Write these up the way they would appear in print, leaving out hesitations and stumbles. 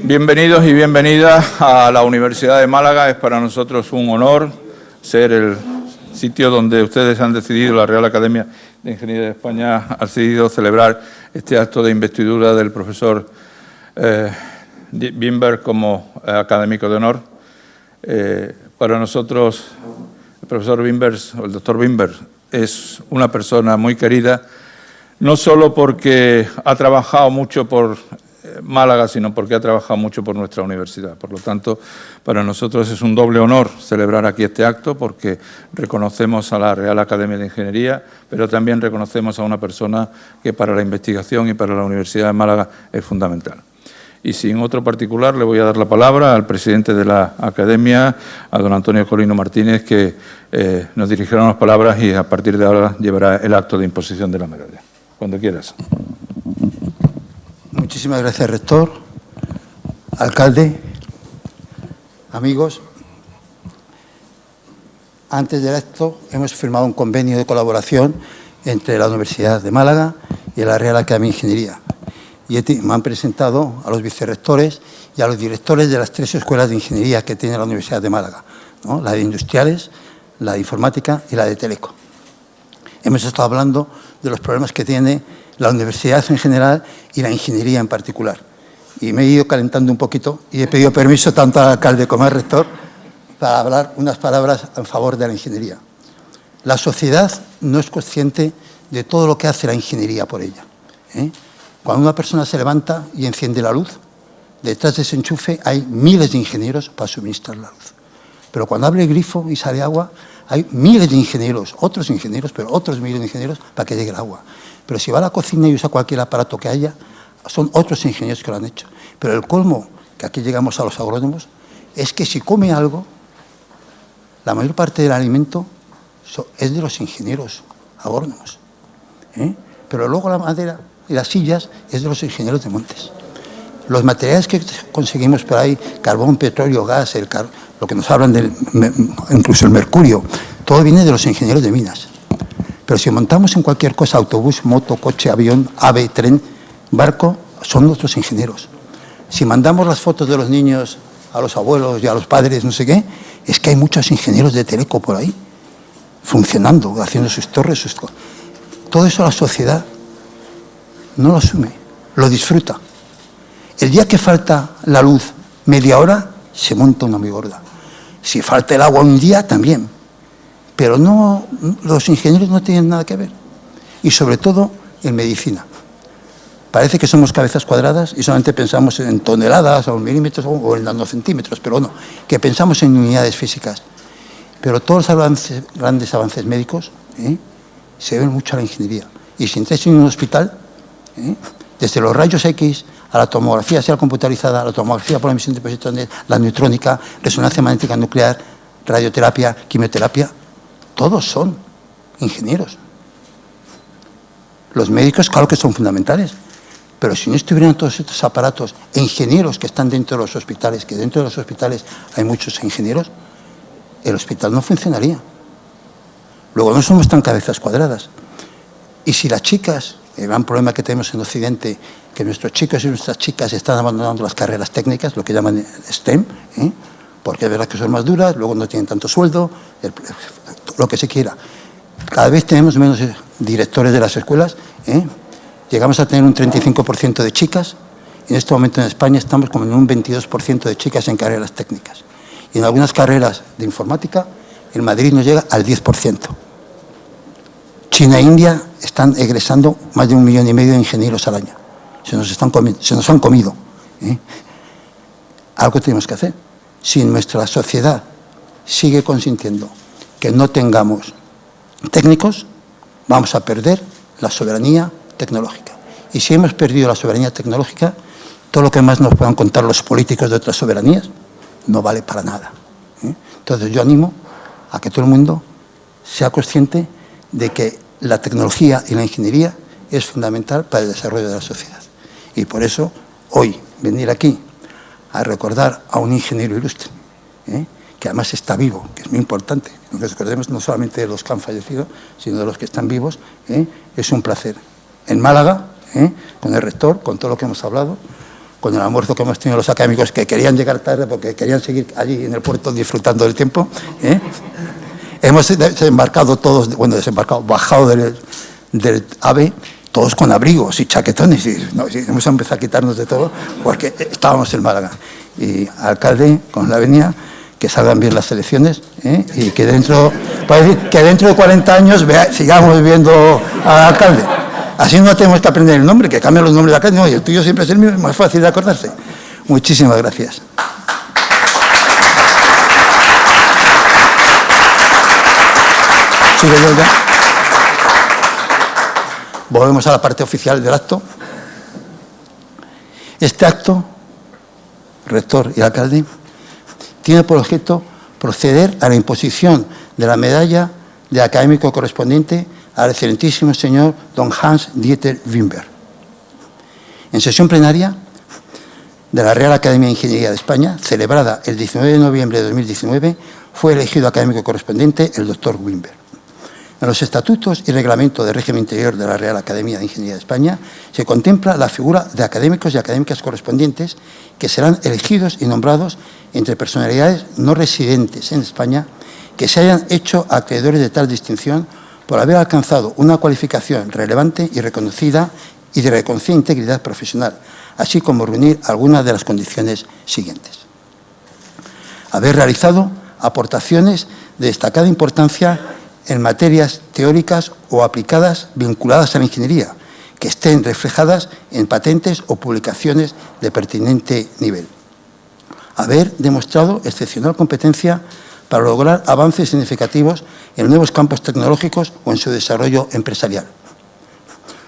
Bienvenidos y bienvenidas a la Universidad de Málaga. Es para nosotros un honor ser el sitio donde ustedes han decidido, la Real Academia de Ingeniería de España ha decidido celebrar este acto de investidura del profesor Wimber como académico de honor. Para nosotros, el profesor Wimber, o el doctor Wimber, es una persona muy querida, no solo porque ha trabajado mucho por Málaga, sino porque ha trabajado mucho por nuestra universidad. Por lo tanto, para nosotros es un doble honor celebrar aquí este acto, porque reconocemos a la Real Academia de Ingeniería, pero también reconocemos a una persona que para la investigación y para la Universidad de Málaga es fundamental. Y sin otro particular, le voy a dar la palabra al presidente de la Academia, a don Antonio Colino Martínez, que nos dirigirá unas palabras y a partir de ahora llevará el acto de imposición de la medalla. Cuando quieras. Muchísimas gracias, rector, alcalde, amigos. Antes del acto hemos firmado un convenio de colaboración entre la Universidad de Málaga y la Real Academia de Ingeniería. Y me han presentado a los vicerrectores y a los directores de las 3 escuelas de ingeniería que tiene la Universidad de Málaga, ¿no? La de Industriales, la de Informática y la de Teleco. Hemos estado hablando de los problemas que tiene la universidad en general y la ingeniería en particular. Y me he ido calentando un poquito y he pedido permiso tanto al alcalde como al rector para hablar unas palabras en favor de la ingeniería. La sociedad no es consciente de todo lo que hace la ingeniería por ella, ¿eh? Cuando una persona se levanta y enciende la luz, detrás de ese enchufe hay miles de ingenieros para suministrar la luz. Pero cuando abre el grifo y sale agua, hay miles de ingenieros, otros ingenieros, pero otros miles de ingenieros para que llegue el agua. Pero si va a la cocina y usa cualquier aparato que haya, son otros ingenieros que lo han hecho. Pero el colmo, que aquí llegamos a los agrónomos, es que si come algo, la mayor parte del alimento es de los ingenieros agrónomos, ¿eh? Pero luego la madera y las sillas es de los ingenieros de montes. Los materiales que conseguimos por ahí, carbón, petróleo, gas, lo que nos hablan incluso el mercurio, todo viene de los ingenieros de minas. Pero si montamos en cualquier cosa, autobús, moto, coche, avión, ave, tren, barco, son nuestros ingenieros. Si mandamos las fotos de los niños a los abuelos y a los padres, no sé qué, es que hay muchos ingenieros de Teleco por ahí, funcionando, haciendo sus torres, sus cosas. Todo eso la sociedad no lo asume, lo disfruta. El día que falta la luz media hora, se monta una muy gorda. Si falta el agua un día, también. Pero no, los ingenieros no tienen nada que ver. Y sobre todo en medicina. Parece que somos cabezas cuadradas y solamente pensamos en toneladas o en milímetros o en nanocentímetros, pero no, que pensamos en unidades físicas. Pero todos los grandes avances médicos se ven mucho a la ingeniería. Y si entráis en un hospital, desde los rayos X a la tomografía, sea computarizada, la tomografía por emisión de positrones, la neutrónica, resonancia magnética nuclear, radioterapia, quimioterapia, todos son ingenieros. Los médicos, claro que son fundamentales, pero si no estuvieran todos estos aparatos e ingenieros que están dentro de los hospitales, que dentro de los hospitales hay muchos ingenieros, el hospital no funcionaría. Luego no somos tan cabezas cuadradas. Y si las chicas, el gran problema que tenemos en Occidente, que nuestros chicos y nuestras chicas están abandonando las carreras técnicas, lo que llaman STEM, porque es verdad que son más duras, luego no tienen tanto sueldo, lo que se quiera. Cada vez tenemos menos directores de las escuelas, llegamos a tener un 35% de chicas, y en este momento en España estamos como en un 22% de chicas en carreras técnicas. Y en algunas carreras de informática, en Madrid nos llega al 10%. China e India están egresando más de 1,5 millones de ingenieros al año. Se nos han comido. Algo tenemos que hacer. Si nuestra sociedad sigue consintiendo que no tengamos técnicos, vamos a perder la soberanía tecnológica. Y si hemos perdido la soberanía tecnológica, todo lo que más nos puedan contar los políticos de otras soberanías no vale para nada. Entonces yo animo a que todo el mundo sea consciente de que la tecnología y la ingeniería es fundamental para el desarrollo de la sociedad. Y por eso, hoy, venir aquí a recordar a un ingeniero ilustre, que además está vivo, que es muy importante, que nos recordemos no solamente de los que han fallecido, sino de los que están vivos, es un placer. En Málaga, con el rector, con todo lo que hemos hablado, con el almuerzo que hemos tenido los académicos que querían llegar tarde porque querían seguir allí en el puerto disfrutando del tiempo. Hemos desembarcado todos, bajado del AVE, todos con abrigos y chaquetones. Hemos empezado a quitarnos de todo porque estábamos en Málaga. Y alcalde, con la venia, que salgan bien las elecciones y que dentro de 40 años sigamos viendo al alcalde. Así no tenemos que aprender el nombre, que cambien los nombres de alcalde. No, y el tuyo siempre es el mismo, es más fácil de acordarse. Muchísimas gracias. ¿Sigo yo ya? Volvemos a la parte oficial del acto. Este acto, rector y alcalde, tiene por objeto proceder a la imposición de la medalla de académico correspondiente al excelentísimo señor don Hans-Dieter Wimber. En sesión plenaria de la Real Academia de Ingeniería de España, celebrada el 19 de noviembre de 2019, fue elegido académico correspondiente el doctor Wimber. En los estatutos y reglamento de régimen interior de la Real Academia de Ingeniería de España se contempla la figura de académicos y académicas correspondientes que serán elegidos y nombrados entre personalidades no residentes en España que se hayan hecho acreedores de tal distinción por haber alcanzado una cualificación relevante y reconocida y de reconocida integridad profesional, así como reunir algunas de las condiciones siguientes. Haber realizado aportaciones de destacada importancia en materias teóricas o aplicadas vinculadas a la ingeniería, que estén reflejadas en patentes o publicaciones de pertinente nivel. Haber demostrado excepcional competencia para lograr avances significativos en nuevos campos tecnológicos o en su desarrollo empresarial.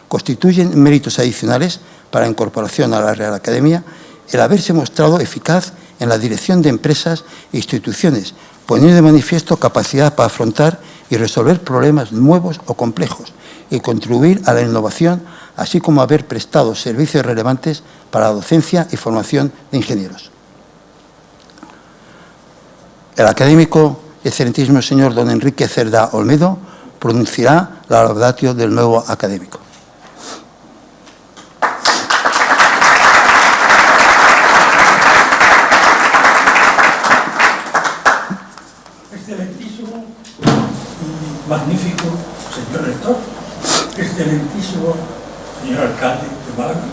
Constituyen méritos adicionales para la incorporación a la Real Academia el haberse mostrado eficaz en la dirección de empresas e instituciones, poniendo de manifiesto capacidad para afrontar y resolver problemas nuevos o complejos y contribuir a la innovación, así como haber prestado servicios relevantes para la docencia y formación de ingenieros. El académico excelentísimo señor don Enrique Cerdá Olmedo pronunciará la laudatio del nuevo académico. Excelentísimo y magnífico señor rector, excelentísimo señor alcalde de Málaga,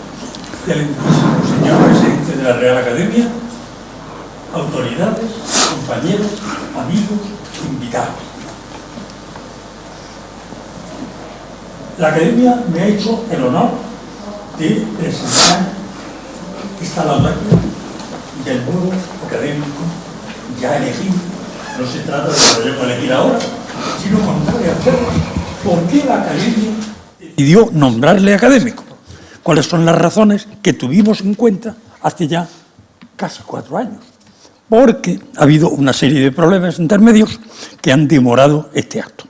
excelentísimo señor presidente de la Real Academia, autoridades, compañeros, amigos, invitados. La Academia me ha hecho el honor de presentar esta laudatio del nuevo académico ya elegido. No se trata de que lo vayamos a elegir ahora, sino contarle a ustedes por qué la Academia decidió nombrarle académico. ¿Cuáles son las razones que tuvimos en cuenta hace ya casi 4 años? Porque ha habido una serie de problemas intermedios que han demorado este acto.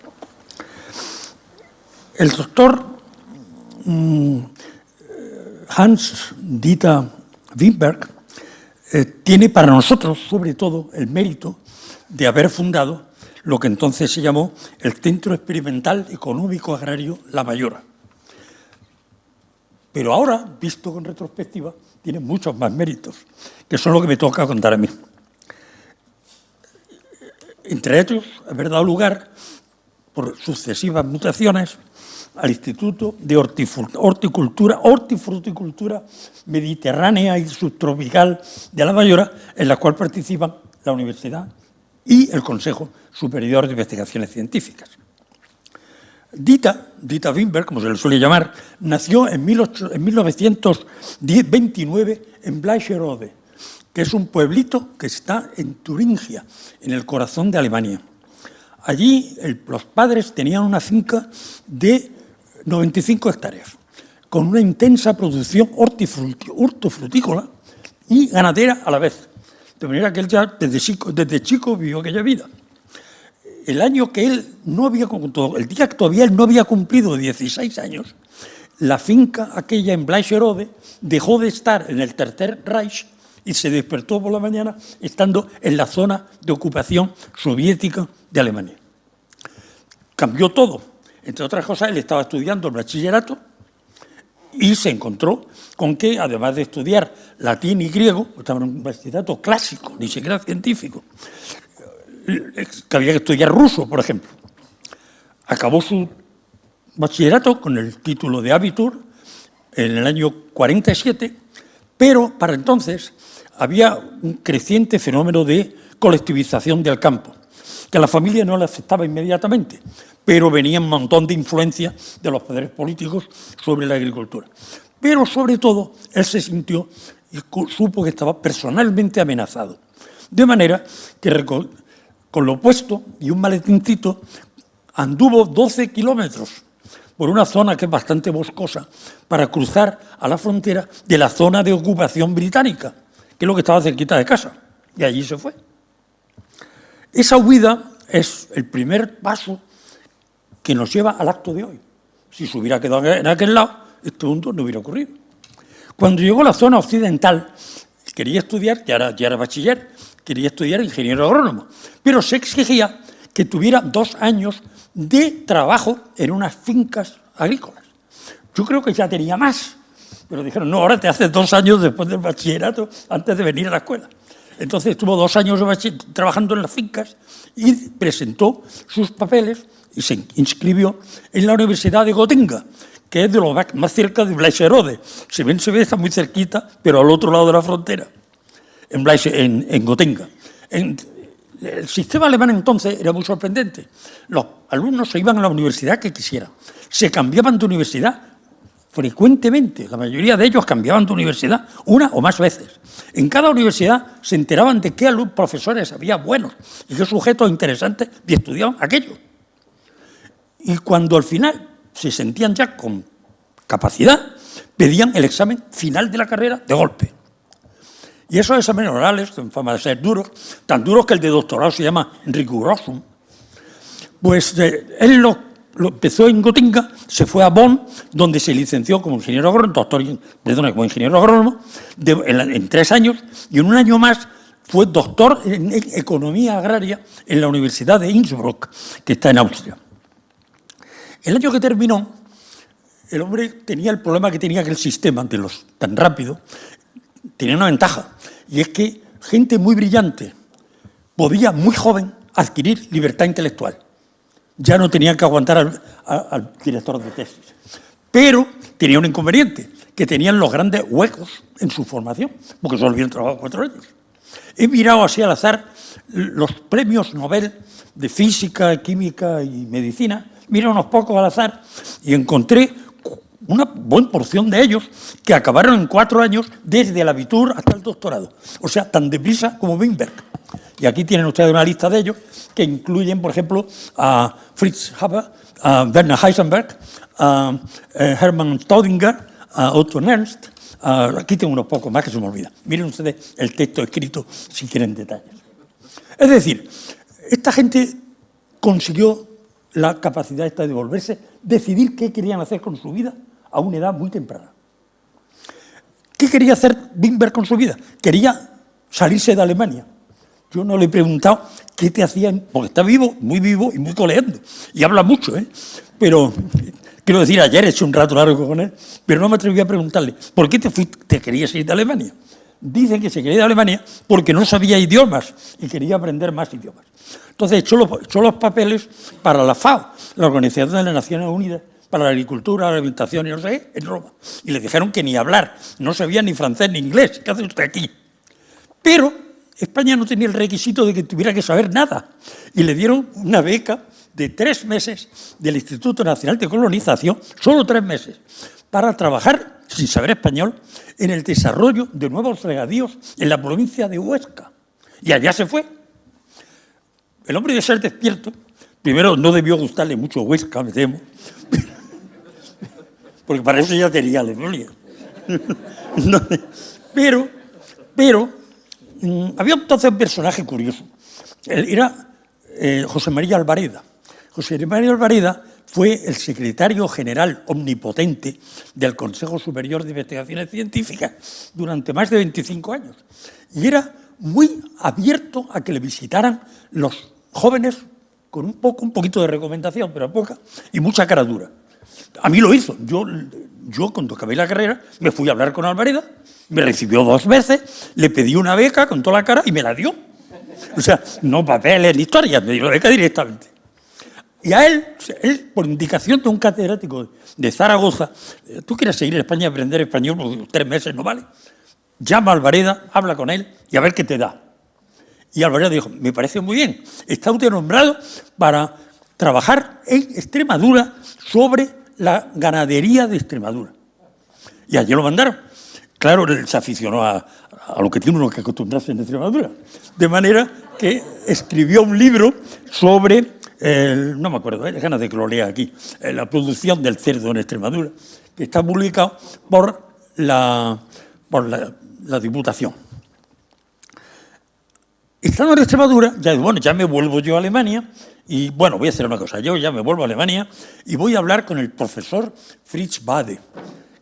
El doctor Hans-Dieter Wimber tiene para nosotros, sobre todo, el mérito de haber fundado lo que entonces se llamó el Centro Experimental Económico Agrario La Mayora. Pero ahora, visto con retrospectiva, tiene muchos más méritos, que son lo que me toca contar a mí. Entre ellos, haber dado lugar, por sucesivas mutaciones, al Instituto de Horticultura Mediterránea y Subtropical de La Mayora, en la cual participan la Universidad y el Consejo Superior de Investigaciones Científicas. Dieter Wimber, como se le suele llamar, nació en 1929 en Bleicherode, que es un pueblito que está en Turingia, en el corazón de Alemania. Allí los padres tenían una finca de 95 hectáreas, con una intensa producción hortofrutícola y ganadera a la vez. De manera que él ya desde chico vivió aquella vida. El año que él el día que todavía él no había cumplido 16 años, la finca aquella en Bleicherode dejó de estar en el Tercer Reich y se despertó por la mañana estando en la zona de ocupación soviética de Alemania. Cambió todo. Entre otras cosas, él estaba estudiando el bachillerato y se encontró con que, además de estudiar latín y griego, estaba en un bachillerato clásico, ni siquiera científico, que había que estudiar ruso, por ejemplo. Acabó su bachillerato con el título de Abitur en el año 47, pero para entonces había un creciente fenómeno de colectivización del campo, que a la familia no le aceptaba inmediatamente, pero venía un montón de influencia de los poderes políticos sobre la agricultura. Pero sobre todo, él se sintió y supo que estaba personalmente amenazado. De manera que con lo puesto y un maletincito anduvo 12 kilómetros por una zona que es bastante boscosa para cruzar a la frontera de la zona de ocupación británica, que es lo que estaba cerquita de casa, y allí se fue. Esa huida es el primer paso que nos lleva al acto de hoy. Si se hubiera quedado en aquel lado, este mundo no hubiera ocurrido. Cuando llegó a la zona occidental, quería estudiar, ya era bachiller, quería estudiar ingeniero agrónomo, pero se exigía que tuviera 2 años de trabajo en unas fincas agrícolas. Yo creo que ya tenía más, pero dijeron, no, ahora te haces 2 años después del bachillerato antes de venir a la escuela. Entonces estuvo 2 años trabajando en las fincas y presentó sus papeles y se inscribió en la Universidad de Gotinga, que es de lo más cerca de Bleicherode. Se ve, está muy cerquita, pero al otro lado de la frontera, en Gotinga. El sistema alemán entonces era muy sorprendente. Los alumnos se iban a la universidad que quisieran. Se cambiaban de universidad frecuentemente. La mayoría de ellos cambiaban de universidad 1 o más veces. En cada universidad se enteraban de qué profesores había buenos y qué sujetos interesantes y estudiaban aquello. Y cuando al final se sentían ya con capacidad, pedían el examen final de la carrera de golpe. Y esos exámenes orales, en fama de ser duros, tan duros que el de doctorado se llama rigurosum, pues él lo empezó en Gotinga, se fue a Bonn, donde se licenció como ingeniero agrónomo, como ingeniero agrónomo, en 3 años, y en 1 año más fue doctor en economía agraria en la Universidad de Innsbruck, que está en Austria. El año que terminó, el hombre tenía el problema que tenía que el sistema, de los tan rápido, tenía una ventaja, y es que gente muy brillante podía, muy joven, adquirir libertad intelectual. Ya no tenían que aguantar al director de tesis. Pero tenía un inconveniente, que tenían los grandes huecos en su formación, porque solo habían trabajado 4 años. He mirado así al azar los premios Nobel de física, química y medicina, miré unos pocos al azar y encontré una buena porción de ellos que acabaron en 4 años desde el abitur hasta el doctorado. O sea, tan deprisa como Weinberg. Y aquí tienen ustedes una lista de ellos que incluyen, por ejemplo, a Fritz Haber, a Werner Heisenberg, a Hermann Staudinger, a Otto Ernst. Aquí tengo unos pocos más que se me olvidan. Miren ustedes el texto escrito si quieren detalles. Es decir, esta gente consiguió la capacidad esta de volverse, decidir qué querían hacer con su vida a una edad muy temprana. ¿Qué quería hacer Weinberg con su vida? Quería salirse de Alemania. Yo no le he preguntado qué te hacían, porque está vivo y muy coleando. Y habla mucho, Pero, quiero decir, ayer he hecho un rato largo con él, pero no me atreví a preguntarle, ¿por qué te querías ir de Alemania? Dicen que se quería ir de Alemania porque no sabía idiomas y quería aprender más idiomas. Entonces echó los papeles para la FAO, la Organización de las Naciones Unidas, para la Agricultura, la Alimentación y no sé qué, en Roma. Y le dijeron que ni hablar, no sabía ni francés ni inglés. ¿Qué hace usted aquí? Pero España no tenía el requisito de que tuviera que saber nada. Y le dieron una beca de 3 meses del Instituto Nacional de Colonización, solo 3 meses, para trabajar, sin saber español, en el desarrollo de nuevos regadíos en la provincia de Huesca. Y allá se fue. El hombre de ser despierto, primero no debió gustarle mucho Huesca, me temo, porque para eso ya tenía Alemania. Pero había entonces un personaje curioso. Era José María Albareda. José María Albareda fue el secretario general omnipotente del Consejo Superior de Investigaciones Científicas durante más de 25 años. Y era muy abierto a que le visitaran los jóvenes con un poquito de recomendación, pero poca, y mucha cara dura. A mí lo hizo. Yo cuando acabé la carrera me fui a hablar con Albareda, me recibió 2 veces, le pedí una beca con toda la cara y me la dio. O sea, no papeles ni historias, me dio la beca directamente. Y a él, por indicación de un catedrático de Zaragoza, tú quieres seguir en España y aprender español, porque 3 meses no vale. Llama a Albareda, habla con él y a ver qué te da. Y Albareda dijo, me parece muy bien, está usted nombrado para trabajar en Extremadura sobre la ganadería de Extremadura. Y allí lo mandaron. Claro, él se aficionó a lo que tiene uno que acostumbrarse en Extremadura. De manera que escribió un libro sobre, no me acuerdo, ganas de que lo lea aquí, la producción del cerdo en Extremadura, que está publicado por la Diputación. Estando en Extremadura, ya me vuelvo yo a Alemania y, bueno, voy a hacer una cosa. Yo ya me vuelvo a Alemania y voy a hablar con el profesor Fritz Bade,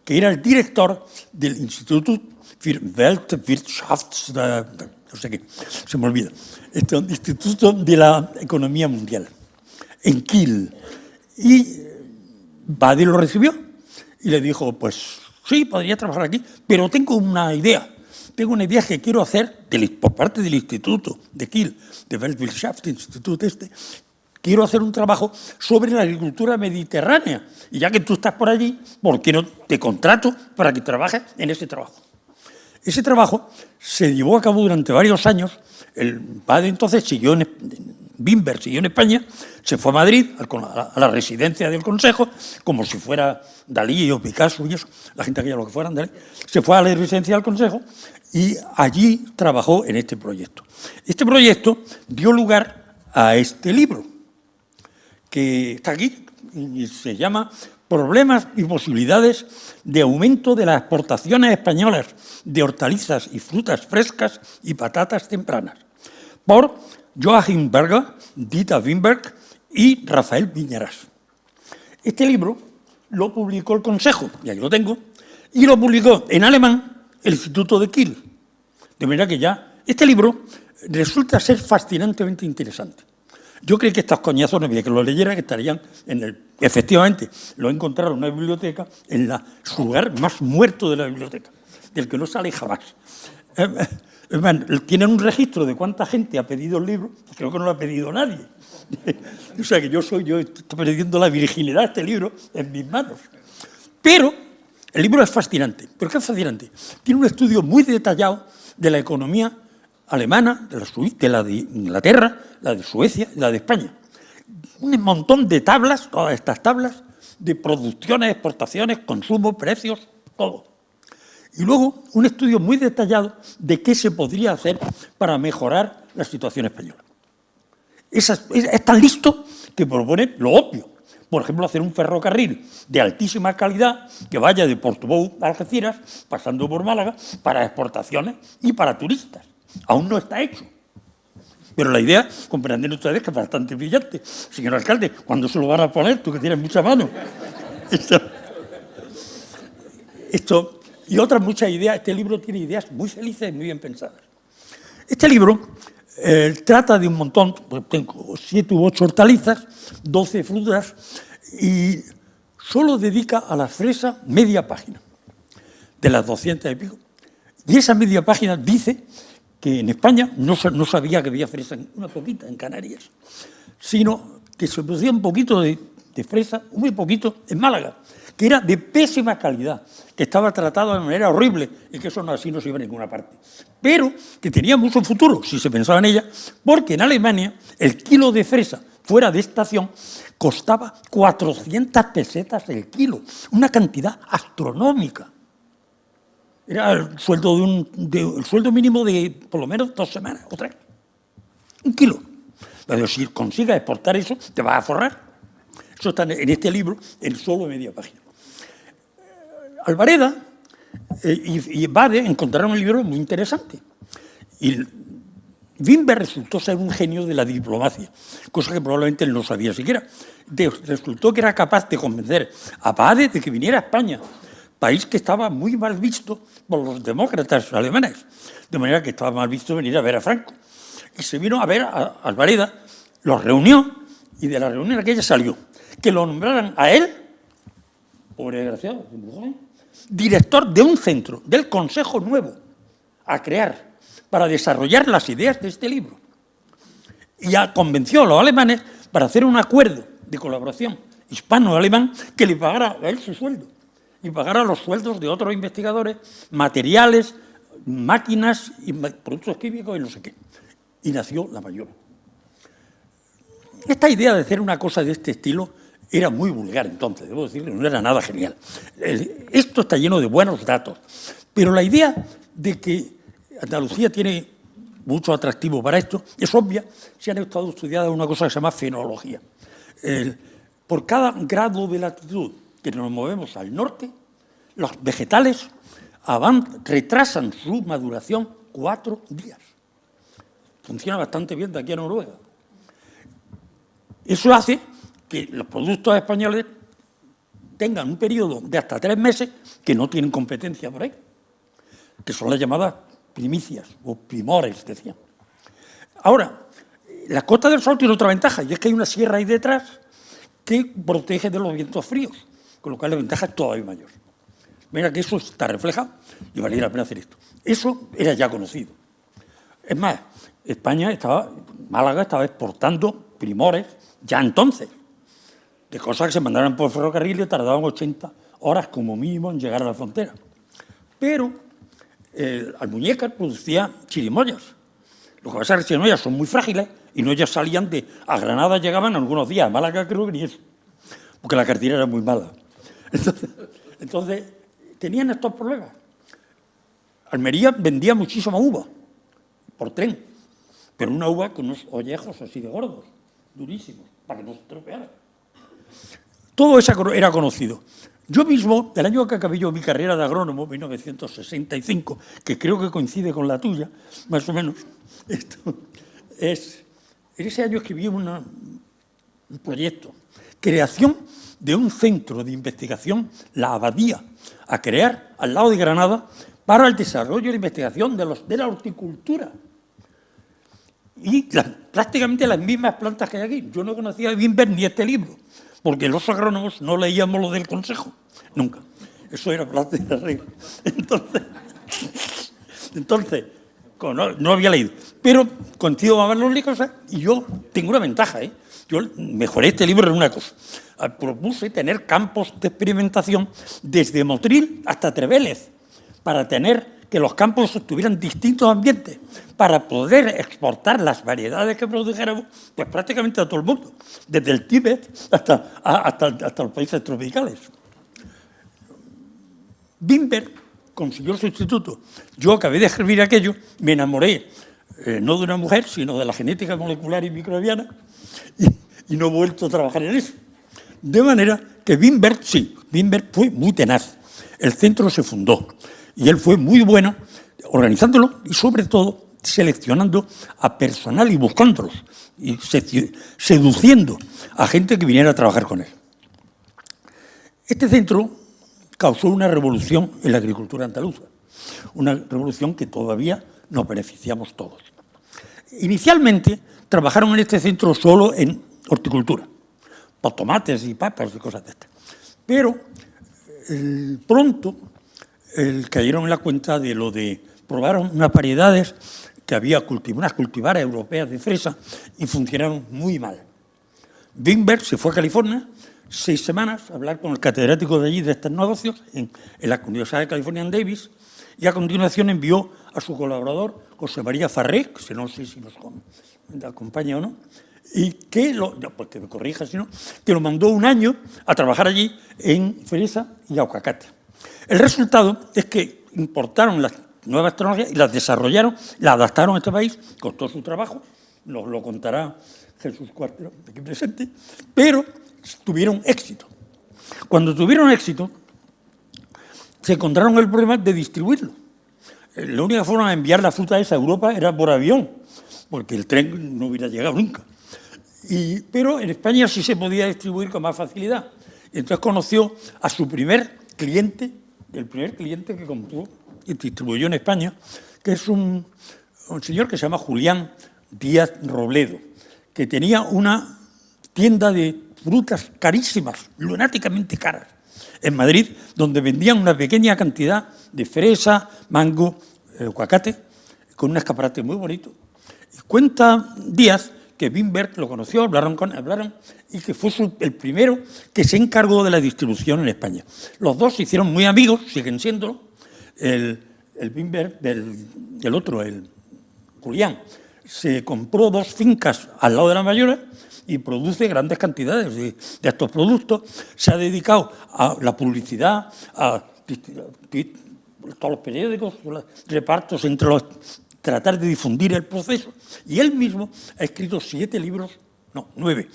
que era el director del Instituto für Weltwirtschafts... no sé qué, se me olvida. Instituto de la Economía Mundial, en Kiel. Y Bade lo recibió y le dijo, pues sí, podría trabajar aquí, pero tengo una idea. Tengo una idea que quiero hacer por parte del Instituto de Kiel, de Weltwirtschaftsinstitut quiero hacer un trabajo sobre la agricultura mediterránea. Y ya que tú estás por allí, ¿por qué no te contrato para que trabajes en ese trabajo? Ese trabajo se llevó a cabo durante varios años. El padre entonces Wimber siguió en España, se fue a Madrid, a la residencia del Consejo, como si fuera Dalí o Picasso y eso, la gente aquella lo que fueran, Dalí, se fue a la residencia del Consejo y allí trabajó en este proyecto. Este proyecto dio lugar a este libro, que está aquí y se llama Problemas y posibilidades de aumento de las exportaciones españolas de hortalizas y frutas frescas y patatas tempranas, por Joachim Berger, Dieter Wimberg y Rafael Viñarás. Este libro lo publicó el Consejo, y aquí lo tengo, y lo publicó en alemán el Instituto de Kiel. De manera que ya este libro resulta ser fascinantemente interesante. Yo creí que estos coñazos no había que lo leyera, que estarían en el... Efectivamente, lo he encontrado en una biblioteca, en su lugar más muerto de la biblioteca, del que no sale jamás. Tienen un registro de cuánta gente ha pedido el libro, creo que no lo ha pedido nadie. O sea que yo estoy perdiendo la virginidad de este libro en mis manos. Pero el libro es fascinante. ¿Por qué es fascinante? Tiene un estudio muy detallado de la economía alemana, de la de Inglaterra, la de Suecia y la de España. Un montón de tablas, todas estas tablas, de producciones, exportaciones, consumo, precios, todo. Y luego un estudio muy detallado de qué se podría hacer para mejorar la situación española. Es tan listo que propone lo obvio. Por ejemplo, hacer un ferrocarril de altísima calidad que vaya de Portbou a Algeciras, pasando por Málaga, para exportaciones y para turistas. Aún no está hecho. Pero la idea, comprenden ustedes, que es bastante brillante. Señor alcalde, ¿cuándo se lo van a poner? Tú que tienes mucha mano. Esto y otras muchas ideas. Este libro tiene ideas muy felices y muy bien pensadas. Este libro trata de un montón, pues tengo 7 u 8 hortalizas, 12 frutas, y solo dedica a la fresa media página, de las 200 y pico. Y esa media página dice que en España no sabía que había fresa, una poquita en Canarias, sino que se producía un poquito de fresa, muy poquito, en Málaga, que era de pésima calidad, que estaba tratado de manera horrible y que eso así no se iba a ninguna parte. Pero que tenía mucho futuro, si se pensaba en ella, porque en Alemania el kilo de fresa fuera de estación costaba 400 pesetas el kilo, una cantidad astronómica. Era el sueldo, el sueldo mínimo de por lo menos 2 semanas o 3. 1 kilo. Pero si consigas exportar eso, te vas a forrar. Eso está en este libro, en solo media página. Albareda y Bade encontraron un libro muy interesante. Y Wimber resultó ser un genio de la diplomacia, cosa que probablemente él no sabía siquiera. Resultó que era capaz de convencer a Bade de que viniera a España, país que estaba muy mal visto por los demócratas alemanes, de manera que estaba mal visto venir a ver a Franco. Y se vino a ver a Albareda, los reunió, y de la reunión aquella salió que lo nombraran a él pobre desgraciado, director de un centro del Consejo Nuevo a crear para desarrollar las ideas de este libro. Y ya convenció a los alemanes para hacer un acuerdo de colaboración hispano-alemán que le pagara a él su sueldo y pagara los sueldos de otros investigadores, materiales, máquinas y productos químicos y no sé qué. Y nació la Mayora. Esta idea de hacer una cosa de este estilo era muy vulgar entonces, debo decirle, no era nada genial. Esto está lleno de buenos datos, pero la idea de que Andalucía tiene mucho atractivo para esto es obvia si han estado estudiadas una cosa que se llama fenología. Por cada grado de latitud que nos movemos al norte, los vegetales retrasan su maduración 4 días. Funciona bastante bien de aquí a Noruega. Eso hace que los productos españoles tengan un periodo de hasta 3 meses que no tienen competencia por ahí, que son las llamadas primicias o primores, decían. Ahora, la Costa del Sol tiene otra ventaja, y es que hay una sierra ahí detrás que protege de los vientos fríos, con lo cual la ventaja es todavía mayor. Mira que eso está reflejado y valía la pena hacer esto. Eso era ya conocido. Es más, Málaga estaba exportando primores ya entonces, de cosas que se mandaban por ferrocarril y tardaban 80 horas como mínimo en llegar a la frontera. Pero Almuñécar producía chirimoyas. Lo que pasa es que las chirimoyas son muy frágiles y no ya salían a Granada, llegaban algunos días, a Málaga creo que ni eso, porque la cartera era muy mala. Entonces tenían estos problemas. Almería vendía muchísima uva por tren, pero una uva con unos ollejos así de gordos, durísimos, para que no se estropeara. Todo eso era conocido. Yo mismo, el año que acabé yo mi carrera de agrónomo, 1965, que creo que coincide con la tuya, más o menos, en ese año escribí un proyecto, creación de un centro de investigación, la Abadía, a crear al lado de Granada para el desarrollo y la investigación de la horticultura. Y prácticamente las mismas plantas que hay aquí. Yo no conocía a Wimber ni este libro, porque los agrónomos no leíamos lo del Consejo, nunca. Eso era planta de arriba. Entonces no había leído. Pero contigo a ver los libros y yo tengo una ventaja, ¿eh? Yo mejoré este libro en una cosa. Propuse tener campos de experimentación desde Motril hasta Trevélez, para tener que los campos tuvieran distintos ambientes, para poder exportar las variedades que produjéramos pues prácticamente a todo el mundo, desde el Tíbet hasta los países tropicales. Wimber consiguió el sustituto. Yo acabé de escribir aquello, me enamoré no de una mujer, sino de la genética molecular y microbiana, y no he vuelto a trabajar en eso. De manera que Wimber fue muy tenaz. El centro se fundó y él fue muy bueno organizándolo y sobre todo seleccionando a personal y buscándolos y seduciendo a gente que viniera a trabajar con él. Este centro causó una revolución en la agricultura andaluza, una revolución que todavía nos beneficiamos todos. Inicialmente trabajaron en este centro solo en horticultura, por tomates y papas y cosas de estas. Pero pronto cayeron en la cuenta de lo de probaron unas variedades que había unas cultivares europeas de fresa y funcionaron muy mal. Wimber se fue a California 6 semanas a hablar con el catedrático de allí de estos negocios en la Universidad de California en Davis, y a continuación envió a su colaborador José María Farré, que no sé si nos acompaña o no, y que me corrija si no, que lo mandó un año a trabajar allí en fresa y aguacate. El resultado es que importaron las nuevas tecnologías y las desarrollaron, las adaptaron a este país, costó su trabajo, nos lo contará Jesús Cuartero, aquí presente, pero tuvieron éxito. Cuando tuvieron éxito, se encontraron el problema de distribuirlo. La única forma de enviar la fruta esa a Europa era por avión, porque el tren no hubiera llegado nunca. Pero en España sí se podía distribuir con más facilidad. Y entonces conoció a su primer cliente, el primer cliente que compró y distribuyó en España, que es un señor que se llama Julián Díaz Robledo, que tenía una tienda de frutas carísimas, lunáticamente caras, en Madrid, donde vendían una pequeña cantidad de fresa, mango, aguacate, con un escaparate muy bonito. Y cuenta Díaz que Wimberg lo conoció, hablaron y que fue el primero que se encargó de la distribución en España. Los dos se hicieron muy amigos, siguen siéndolo, el Wimberg del otro, el Julián, se compró 2 fincas al lado de la Mayora y produce grandes cantidades de estos productos. Se ha dedicado a la publicidad, a todos los periódicos, los repartos entre los, tratar de difundir el proceso. Y él mismo ha escrito 9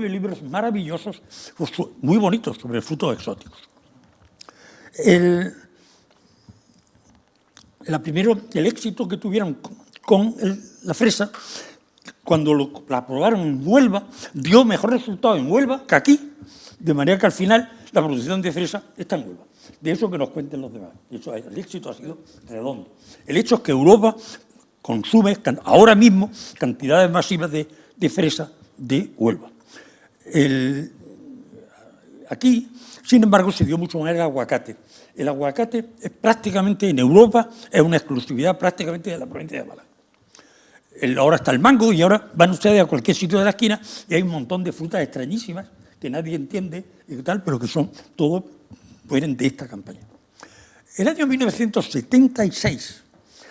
libros maravillosos, muy bonitos, sobre frutos exóticos. El éxito que tuvieron con la fresa, cuando la probaron en Huelva, dio mejor resultado en Huelva que aquí, de manera que al final la producción de fresa está en Huelva. De eso que nos cuenten los demás. El éxito ha sido redondo. El hecho es que Europa consume ahora mismo cantidades masivas de fresa de Huelva. Aquí, sin embargo, se dio mucho más el aguacate. El aguacate es prácticamente en Europa, es una exclusividad prácticamente de la provincia de Málaga. Ahora está el mango y ahora van ustedes a cualquier sitio de la esquina y hay un montón de frutas extrañísimas que nadie entiende y tal, pero que son todos vienen de esta campaña. El año 1976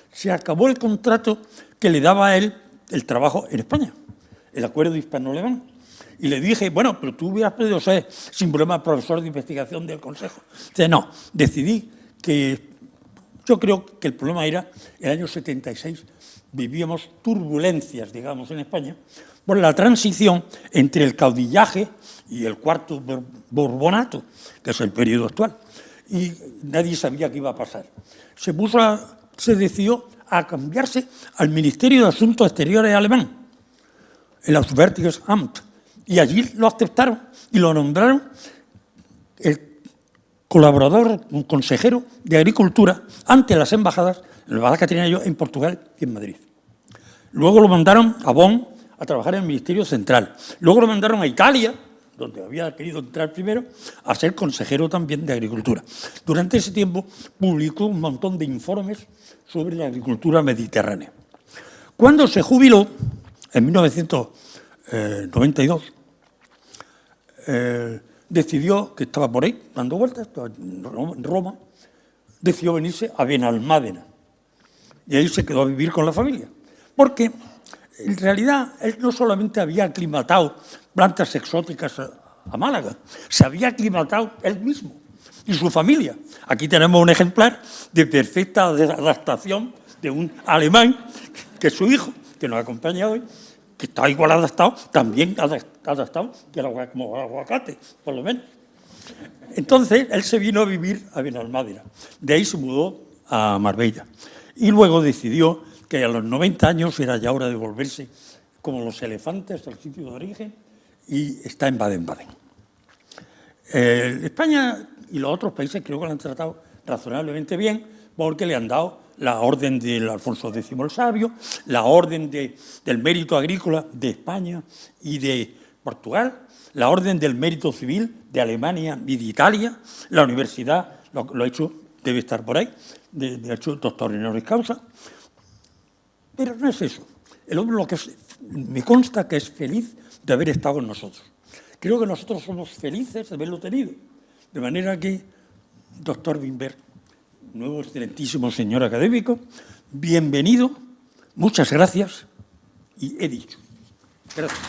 se acabó el contrato que le daba a él el trabajo en España, el acuerdo hispano-alemán. Y le dije, bueno, pero tú hubieras podido ser sin problema profesor de investigación del Consejo. Dice, no, decidí que yo creo que el problema era el año 76, vivíamos turbulencias, digamos, en España, por la transición entre el caudillaje y el cuarto borbonato, que es el periodo actual. Y nadie sabía qué iba a pasar. Se decidió a cambiarse al Ministerio de Asuntos Exteriores alemán, el Auswärtiges Amt, y allí lo aceptaron y lo nombraron el colaborador, un consejero de Agricultura ante las embajadas, la embajada que tenía yo en Portugal y en Madrid. Luego lo mandaron a Bonn a trabajar en el Ministerio Central. Luego lo mandaron a Italia, donde había querido entrar primero, a ser consejero también de Agricultura. Durante ese tiempo publicó un montón de informes sobre la agricultura mediterránea. Cuando se jubiló, en 1992, decidió, que estaba por ahí dando vueltas, estaba en Roma, decidió venirse a Benalmádena. Y ahí se quedó a vivir con la familia. Porque, en realidad, él no solamente había aclimatado plantas exóticas a Málaga, se había aclimatado él mismo y su familia. Aquí tenemos un ejemplar de perfecta adaptación de un alemán, que es su hijo, que nos acompaña hoy, que está igual adaptado, también adaptado que el aguacate, por lo menos. Entonces, él se vino a vivir a Benalmádena. De ahí se mudó a Marbella. Y luego decidió que a los 90 años era ya hora de volverse como los elefantes al sitio de origen, y está en Baden-Baden. España y los otros países creo que lo han tratado razonablemente bien, porque le han dado la orden del Alfonso X el Sabio, la orden del mérito agrícola de España y de Portugal, la orden del mérito civil de Alemania y de Italia, la universidad, lo ha hecho, debe estar por ahí, de hecho, doctor honoris causa. Pero no es eso. El hombre me consta que es feliz de haber estado con nosotros. Creo que nosotros somos felices de haberlo tenido. De manera que, doctor Wimberg, nuevo excelentísimo señor académico, bienvenido, muchas gracias, y he dicho. Gracias.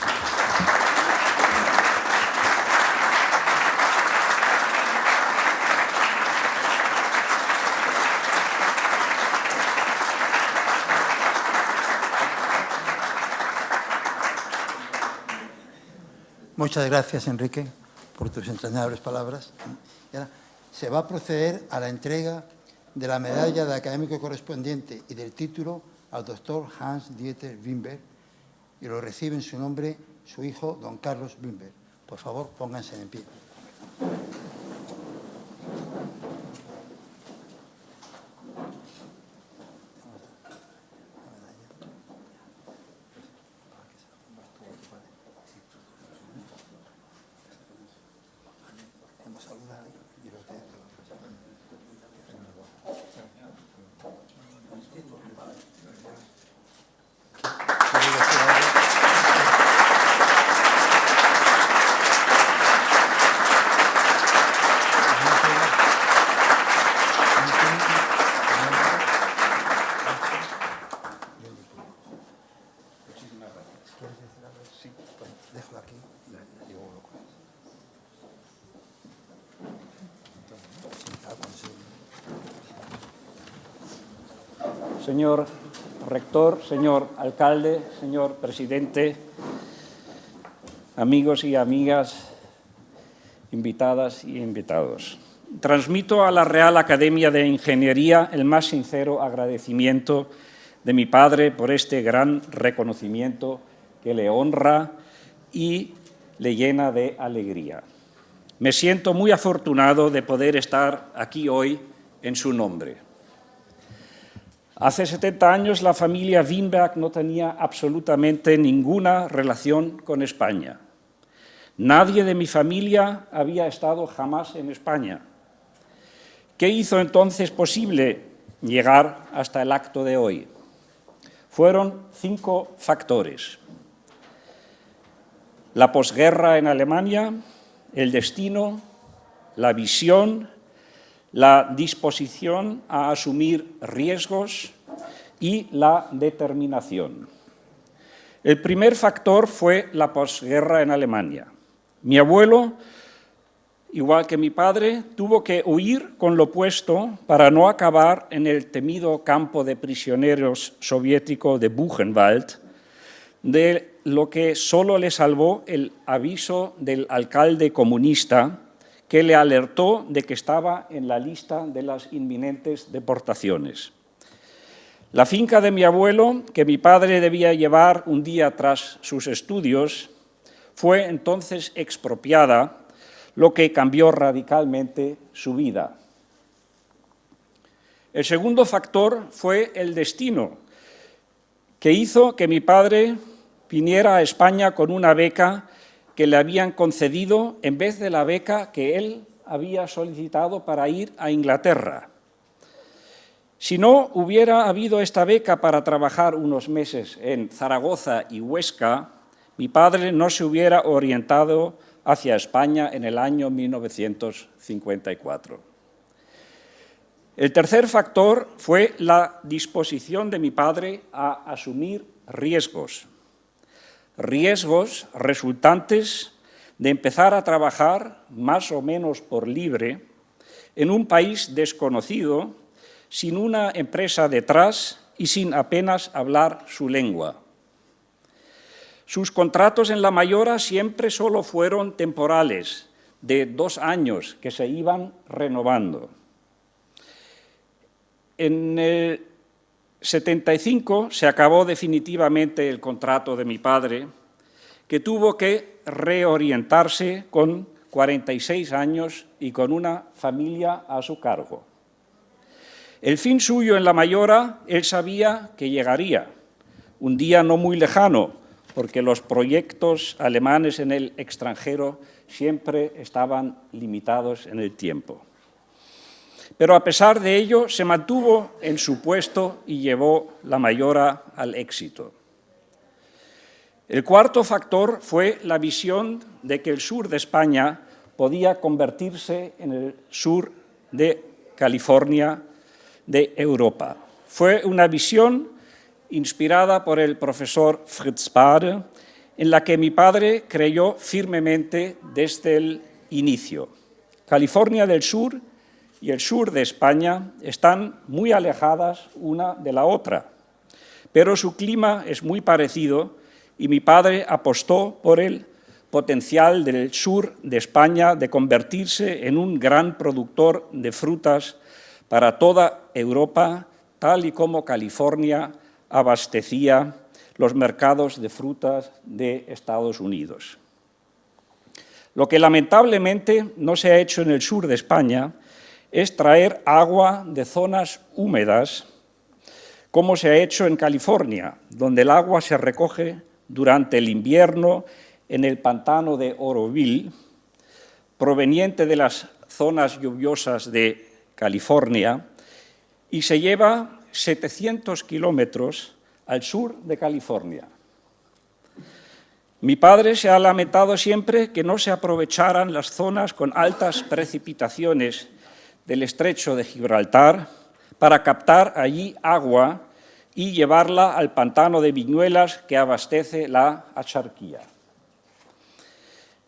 Muchas gracias, Enrique, por tus entrañables palabras. Y ahora se va a proceder a la entrega de la medalla de académico correspondiente y del título al doctor Hans-Dieter Wimberg, y lo recibe en su nombre su hijo, don Carlos Wimberg. Por favor, pónganse en pie. Saludar y señor rector, señor alcalde, señor presidente, amigos y amigas, invitadas y invitados. Transmito a la Real Academia de Ingeniería el más sincero agradecimiento de mi padre por este gran reconocimiento que le honra y le llena de alegría. Me siento muy afortunado de poder estar aquí hoy en su nombre. Hace 70 años la familia Wimberg no tenía absolutamente ninguna relación con España. Nadie de mi familia había estado jamás en España. ¿Qué hizo entonces posible llegar hasta el acto de hoy? Fueron 5 factores: la posguerra en Alemania, el destino, la visión, la disposición a asumir riesgos y la determinación. El primer factor fue la posguerra en Alemania. Mi abuelo, igual que mi padre, tuvo que huir con lo puesto para no acabar en el temido campo de prisioneros soviético de Buchenwald, de lo que solo le salvó el aviso del alcalde comunista que le alertó de que estaba en la lista de las inminentes deportaciones. La finca de mi abuelo, que mi padre debía llevar un día tras sus estudios, fue entonces expropiada, lo que cambió radicalmente su vida. El segundo factor fue el destino, que hizo que mi padre viniera a España con una beca que le habían concedido en vez de la beca que él había solicitado para ir a Inglaterra. Si no hubiera habido esta beca para trabajar unos meses en Zaragoza y Huesca, mi padre no se hubiera orientado hacia España en el año 1954. El tercer factor fue la disposición de mi padre a asumir riesgos resultantes de empezar a trabajar más o menos por libre en un país desconocido, sin una empresa detrás y sin apenas hablar su lengua. Sus contratos en La Mayora siempre solo fueron temporales, de 2 años, que se iban renovando. En el 75 se acabó definitivamente el contrato de mi padre, que tuvo que reorientarse con 46 años y con una familia a su cargo. El fin suyo en La Mayora, él sabía que llegaría, un día no muy lejano, porque los proyectos alemanes en el extranjero siempre estaban limitados en el tiempo. Pero a pesar de ello, se mantuvo en su puesto y llevó La Mayora al éxito. El cuarto factor fue la visión de que el sur de España podía convertirse en el sur de California de Europa. Fue una visión inspirada por el profesor Fritz Bade, en la que mi padre creyó firmemente desde el inicio. California del Sur y el sur de España están muy alejadas una de la otra, pero su clima es muy parecido y mi padre apostó por el potencial del sur de España de convertirse en un gran productor de frutas para toda Europa, tal y como California abastecía los mercados de frutas de Estados Unidos. Lo que lamentablemente no se ha hecho en el sur de España es traer agua de zonas húmedas, como se ha hecho en California, donde el agua se recoge durante el invierno en el pantano de Oroville, proveniente de las zonas lluviosas de California, y se lleva 700 kilómetros al sur de California. Mi padre se ha lamentado siempre que no se aprovecharan las zonas con altas precipitaciones del estrecho de Gibraltar para captar allí agua y llevarla al pantano de Viñuelas que abastece la Axarquía.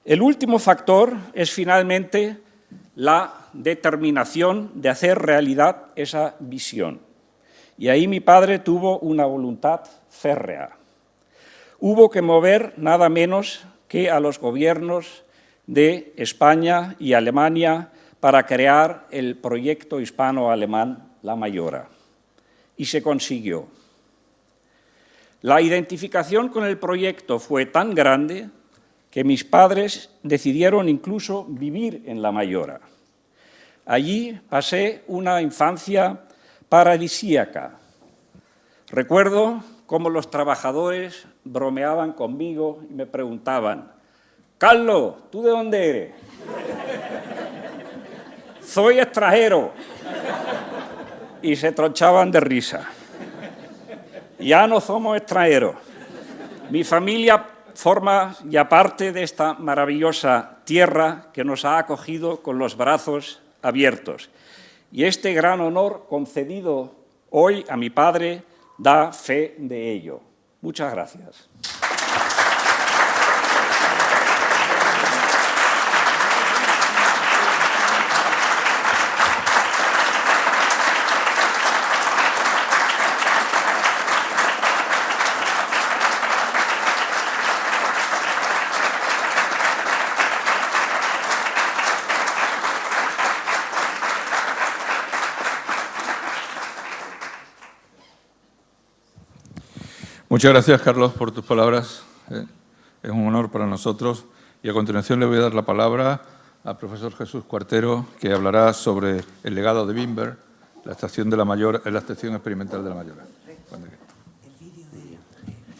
El último factor es finalmente la determinación de hacer realidad esa visión. Y ahí mi padre tuvo una voluntad férrea. Hubo que mover nada menos que a los gobiernos de España y Alemania para crear el proyecto hispano-alemán La Mayora. Y se consiguió. La identificación con el proyecto fue tan grande que mis padres decidieron incluso vivir en La Mayora. Allí pasé una infancia paradisíaca. Recuerdo cómo los trabajadores bromeaban conmigo y me preguntaban: «Carlos, ¿tú de dónde eres?» «Soy extranjero». Y se tronchaban de risa. Ya no somos extranjeros. Mi familia forma ya parte de esta maravillosa tierra que nos ha acogido con los brazos abiertos. Y este gran honor concedido hoy a mi padre da fe de ello. Muchas gracias. Muchas gracias, Carlos, por tus palabras. Es un honor para nosotros. Y a continuación le voy a dar la palabra al profesor Jesús Cuartero, que hablará sobre el legado de Wimber, la estación de La Mayora, la estación experimental de La Mayora.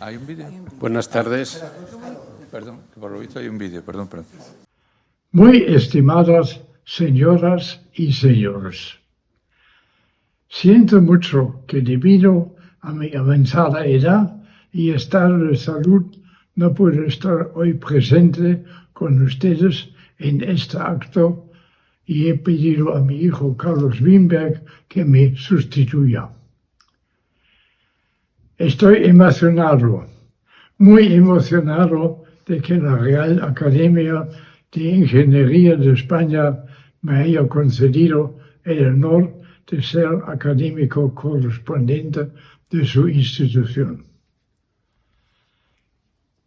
¿Hay un vídeo? Buenas tardes. Perdón, que por lo visto hay un vídeo. Perdón. Muy estimadas señoras y señores, siento mucho que debido a mi avanzada edad y estado de salud no puedo estar hoy presente con ustedes en este acto y he pedido a mi hijo Carlos Wimberg que me sustituya. Estoy emocionado, muy emocionado de que la Real Academia de Ingeniería de España me haya concedido el honor de ser académico correspondiente de su institución.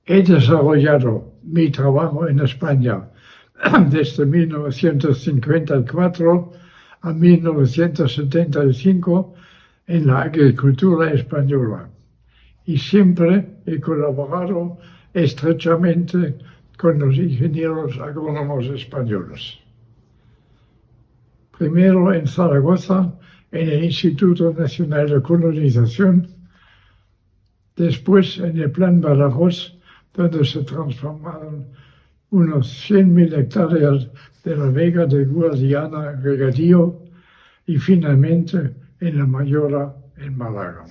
He desarrollado mi trabajo en España desde 1954 a 1975 en la agricultura española y siempre he colaborado estrechamente con los ingenieros agrónomos españoles. Primero en Zaragoza, en el Instituto Nacional de Colonización, después en el Plan Badajoz, donde se transformaron unos 100.000 hectáreas de la vega de Guadiana en regadío y finalmente en La Mayora, en Málaga,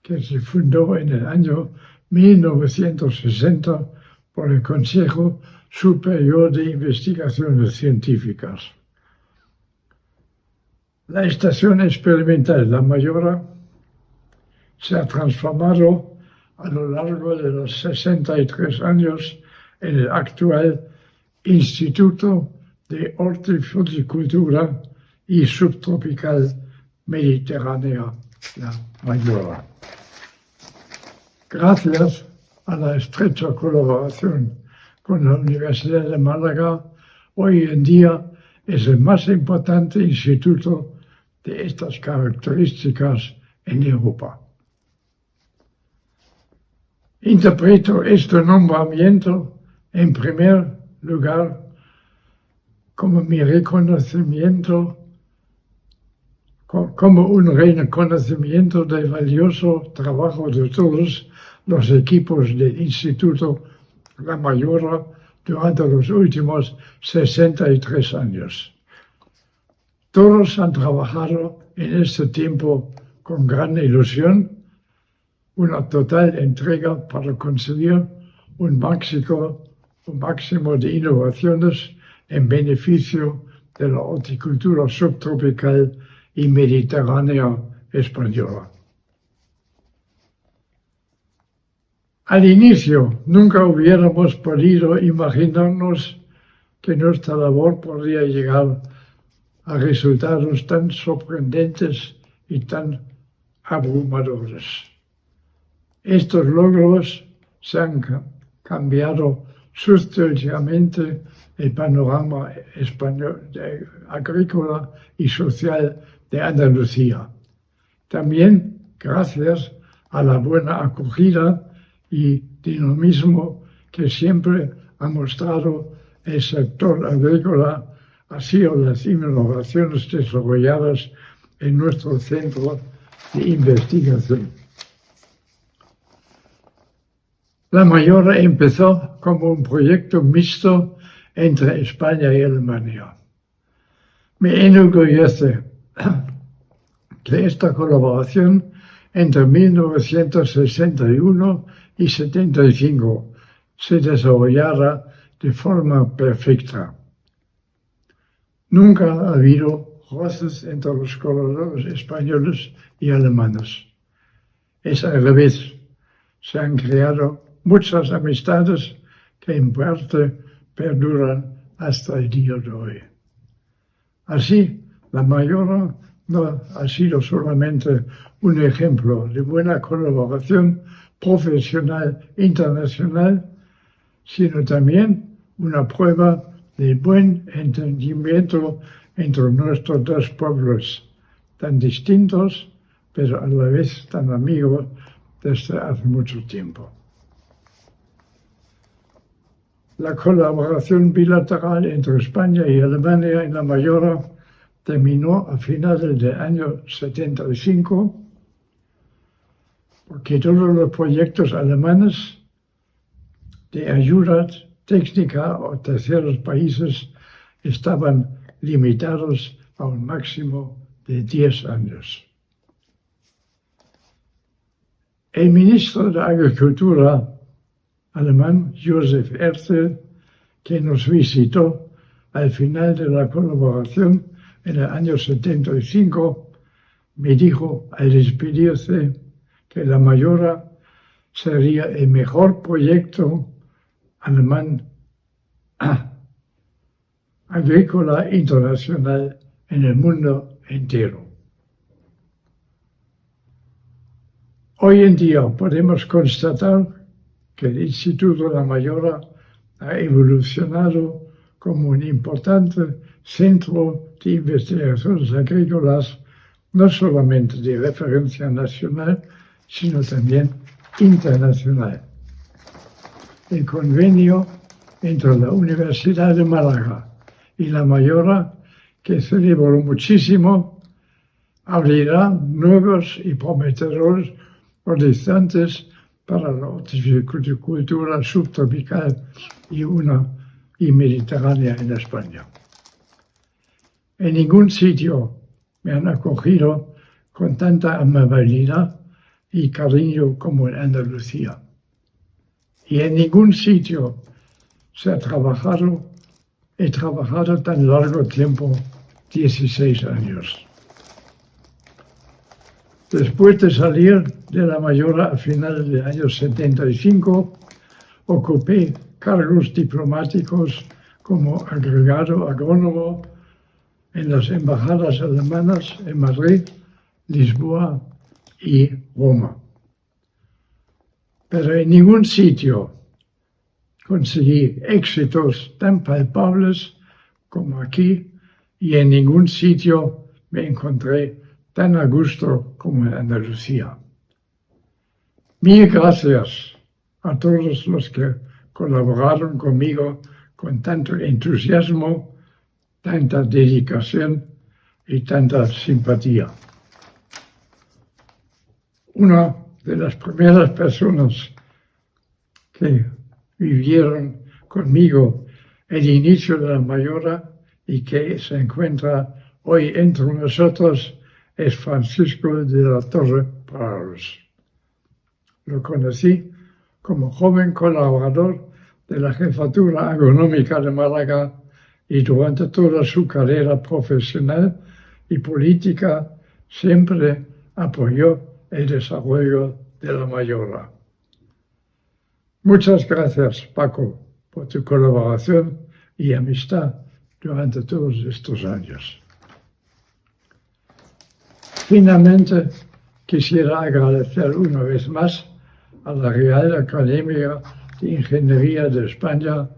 que se fundó en el año 1960 por el Consejo Superior de Investigaciones Científicas. La estación experimental La Mayora se ha transformado a lo largo de los 63 años en el actual Instituto de Horticultura y Subtropical Mediterránea La Mayora. Gracias a la estrecha colaboración con la Universidad de Málaga, hoy en día es el más importante instituto de estas características en Europa. Interpreto este nombramiento, en primer lugar, como un reconocimiento del valioso trabajo de todos los equipos del Instituto La Mayora durante los últimos 63 años. Todos han trabajado en este tiempo con gran ilusión, una total entrega para conseguir un máximo de innovaciones en beneficio de la horticultura subtropical y mediterránea española. Al inicio, nunca hubiéramos podido imaginarnos que nuestra labor podría llegar a resultados tan sorprendentes y tan abrumadores. Estos logros se han cambiado sustancialmente el panorama español, agrícola y social de Andalucía. También gracias a la buena acogida y dinamismo que siempre ha mostrado el sector agrícola, así como las innovaciones desarrolladas en nuestro centro de investigación. La Mayora empezó como un proyecto mixto entre España y Alemania. Me enorgullece que esta colaboración entre 1961 y 75 se desarrollara de forma perfecta. Nunca ha habido roces entre los colaboradores españoles y alemanes. Es al revés. Se han creado muchas amistades que en parte perduran hasta el día de hoy. Así, la Mayora no ha sido solamente un ejemplo de buena colaboración profesional internacional, sino también una prueba de buen entendimiento entre nuestros dos pueblos, tan distintos, pero a la vez tan amigos desde hace mucho tiempo. La colaboración bilateral entre España y Alemania en la Mayora terminó a finales del año 75, porque todos los proyectos alemanes de ayuda técnica a terceros países estaban limitados a un máximo de 10 años. El ministro de Agricultura alemán, Josef Herzl, que nos visitó al final de la colaboración en el año 75, me dijo al despedirse que la Mayora sería el mejor proyecto alemán agrícola internacional en el mundo entero. Hoy en día podemos constatar que el Instituto La Mayora ha evolucionado como un importante centro de investigaciones agrícolas, no solamente de referencia nacional, sino también internacional. El convenio entre la Universidad de Málaga y La Mayora, que celebro muchísimo, abrirá nuevos y prometedores horizontes para la horticultura subtropical y mediterránea en España. En ningún sitio me han acogido con tanta amabilidad y cariño como en Andalucía. Y en ningún sitio he trabajado tan largo tiempo, 16 años. Después de salir de La Mayora a finales del año 75, ocupé cargos diplomáticos como agregado agrónomo en las embajadas alemanas en Madrid, Lisboa y Roma. Pero en ningún sitio conseguí éxitos tan palpables como aquí, y en ningún sitio me encontré tan a gusto como en Andalucía. Mil gracias a todos los que colaboraron conmigo con tanto entusiasmo, tanta dedicación y tanta simpatía. Una de las primeras personas que vivieron conmigo el inicio de La Mayora y que se encuentra hoy entre nosotros es Francisco de la Torre Prados. Lo conocí como joven colaborador de la Jefatura Agronómica de Málaga y durante toda su carrera profesional y política siempre apoyó el desarrollo de La Mayora. Muchas gracias, Paco, por tu colaboración y amistad durante todos estos años. Finalmente, quisiera agradecer una vez más a la Real Academia de Ingeniería de España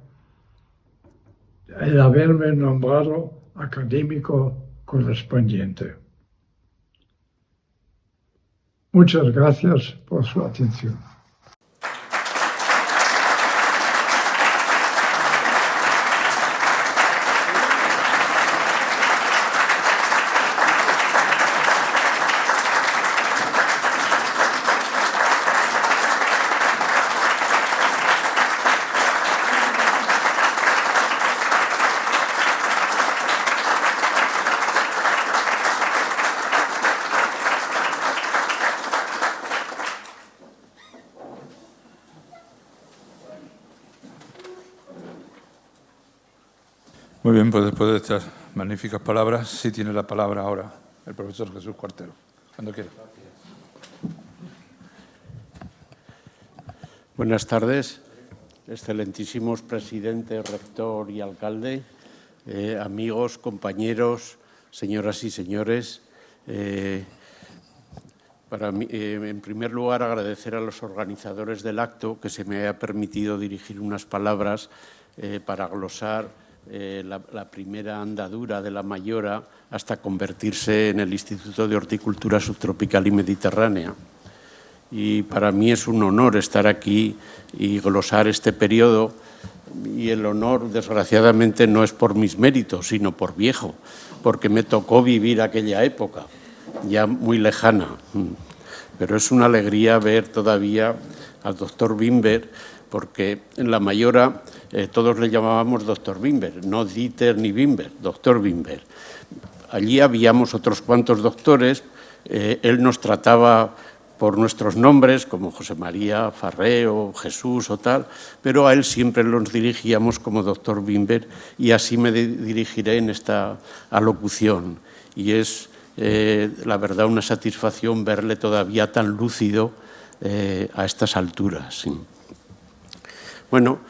el haberme nombrado académico correspondiente. Muchas gracias por su atención. Muy bien, pues después de estas magníficas palabras, sí tiene la palabra ahora el profesor Jesús Cuartero, cuando quiera. Buenas tardes, excelentísimos presidente, rector y alcalde, amigos, compañeros, señoras y señores. Para mí, en primer lugar, agradecer a los organizadores del acto que se me haya permitido dirigir unas palabras para glosar la primera andadura de la Mayora hasta convertirse en el Instituto de Horticultura Subtropical y Mediterránea. Y para mí es un honor estar aquí y glosar este periodo, y el honor, desgraciadamente, no es por mis méritos, sino por viejo, porque me tocó vivir aquella época, ya muy lejana. Pero es una alegría ver todavía al doctor Wimber, porque en la Mayora todos le llamábamos doctor Wimber, no Dieter ni Wimber, doctor Wimber. Allí habíamos otros cuantos doctores, él nos trataba por nuestros nombres, como José María, Farré o Jesús o tal, pero a él siempre los dirigíamos como doctor Wimber, y así me dirigiré en esta alocución. Y es, la verdad, una satisfacción verle todavía tan lúcido a estas alturas. Sí. Bueno,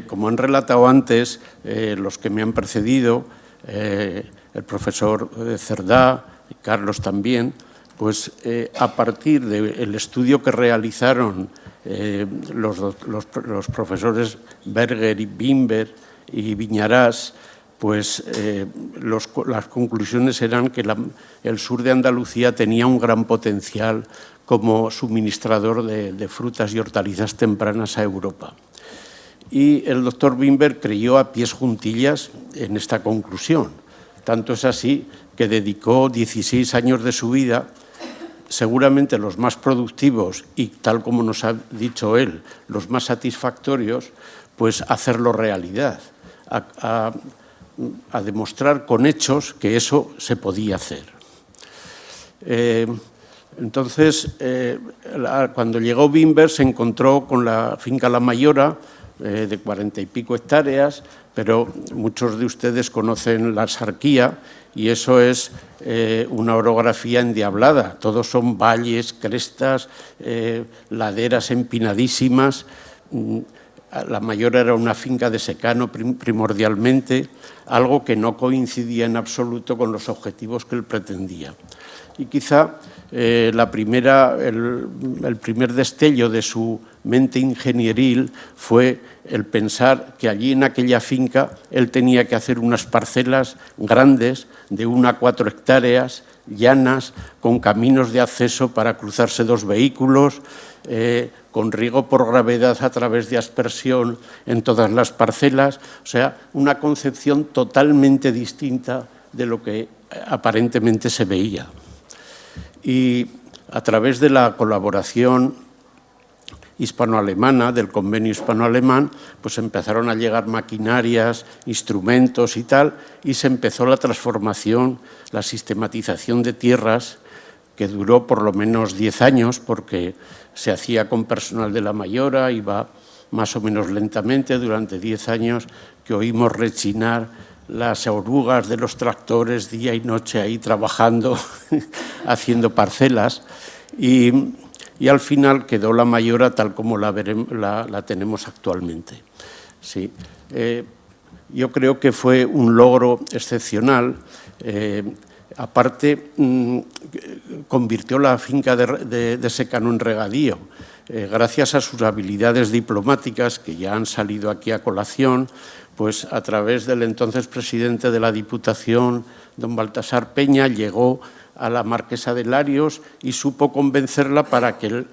como han relatado antes los que me han precedido, el profesor Cerdá, y Carlos también, pues a partir del estudio que realizaron los profesores Berger y Wimber y Viñarás, pues las conclusiones eran que el sur de Andalucía tenía un gran potencial como suministrador de frutas y hortalizas tempranas a Europa. Y el doctor Wimber creyó a pies juntillas en esta conclusión. Tanto es así que dedicó 16 años de su vida, seguramente los más productivos y, tal como nos ha dicho él, los más satisfactorios, pues a hacerlo realidad, a demostrar con hechos que eso se podía hacer. Entonces, cuando llegó Wimber se encontró con la finca La Mayora, de 40 y pico hectáreas, pero muchos de ustedes conocen la Sarquía, y eso es una orografía endiablada. Todos son valles, crestas, laderas empinadísimas. La Mayora era una finca de secano primordialmente, algo que no coincidía en absoluto con los objetivos que él pretendía. Y quizá el primer destello de su mente ingenieril fue el pensar que allí en aquella finca él tenía que hacer unas parcelas grandes de 1 a 4 hectáreas, llanas, con caminos de acceso para cruzarse 2 vehículos, con riego por gravedad a través de aspersión en todas las parcelas, o sea, una concepción totalmente distinta de lo que aparentemente se veía. Y a través de la colaboración hispano-alemana, del convenio hispano-alemán, pues empezaron a llegar maquinarias, instrumentos y tal, y se empezó la transformación, la sistematización de tierras, que duró por lo menos 10 años, porque se hacía con personal de la Mayora, iba más o menos lentamente durante 10 años, que oímos rechinar las orugas de los tractores día y noche ahí trabajando, haciendo parcelas, y al final quedó la Mayora tal como la tenemos actualmente. Sí. Yo creo que fue un logro excepcional. Aparte, convirtió la finca de secano en regadío. Gracias a sus habilidades diplomáticas, que ya han salido aquí a colación, pues a través del entonces presidente de la Diputación, don Baltasar Peña, llegó a la marquesa de Larios y supo convencerla para que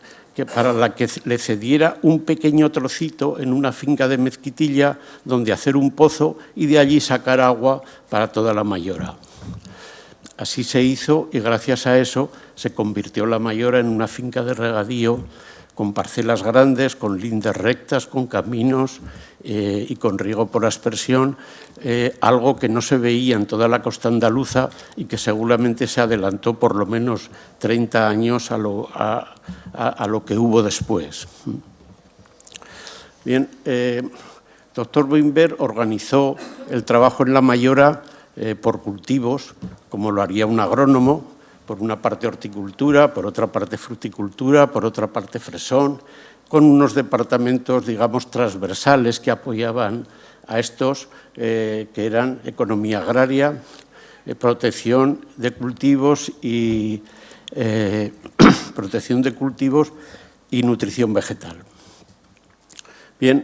le cediera un pequeño trocito en una finca de Mezquitilla donde hacer un pozo y de allí sacar agua para toda la Mayora. Así se hizo y gracias a eso se convirtió la Mayora en una finca de regadío con parcelas grandes, con lindes rectas, con caminos y con riego por aspersión, algo que no se veía en toda la costa andaluza y que seguramente se adelantó por lo menos 30 años a lo que hubo después. Bien, doctor Wimber organizó el trabajo en la Mayora por cultivos, como lo haría un agrónomo, por una parte horticultura, por otra parte fruticultura, por otra parte fresón, con unos departamentos, digamos, transversales que apoyaban a estos, que eran economía agraria, protección de cultivos y nutrición vegetal. Bien,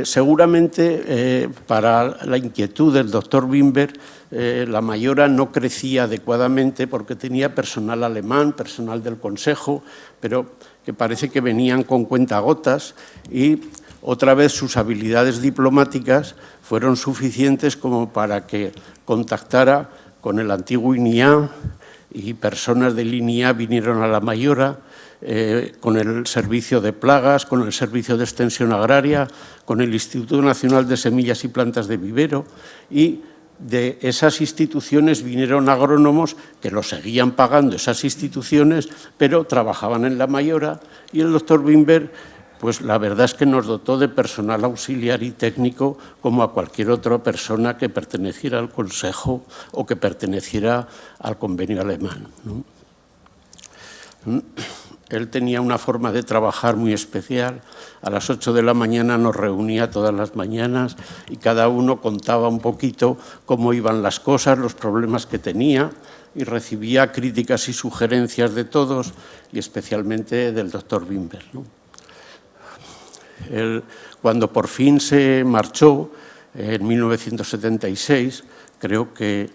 seguramente para la inquietud del doctor Wimber, la Mayora no crecía adecuadamente porque tenía personal alemán, personal del Consejo, pero que parece que venían con cuentagotas y otra vez sus habilidades diplomáticas fueron suficientes como para que contactara con el antiguo INIA y personas del INIA vinieron a la Mayora, con el Servicio de Plagas, con el Servicio de Extensión Agraria, con el Instituto Nacional de Semillas y Plantas de Vivero, y de esas instituciones vinieron agrónomos que lo seguían pagando esas instituciones, pero trabajaban en la Mayora, y el doctor Wimber, pues la verdad es que nos dotó de personal auxiliar y técnico como a cualquier otra persona que perteneciera al Consejo o que perteneciera al convenio alemán, ¿no? Él tenía una forma de trabajar muy especial. A las 8 de la mañana nos reunía todas las mañanas y cada uno contaba un poquito cómo iban las cosas, los problemas que tenía, y recibía críticas y sugerencias de todos y especialmente del doctor Wimber, ¿no? Él, cuando por fin se marchó, en 1976, creo que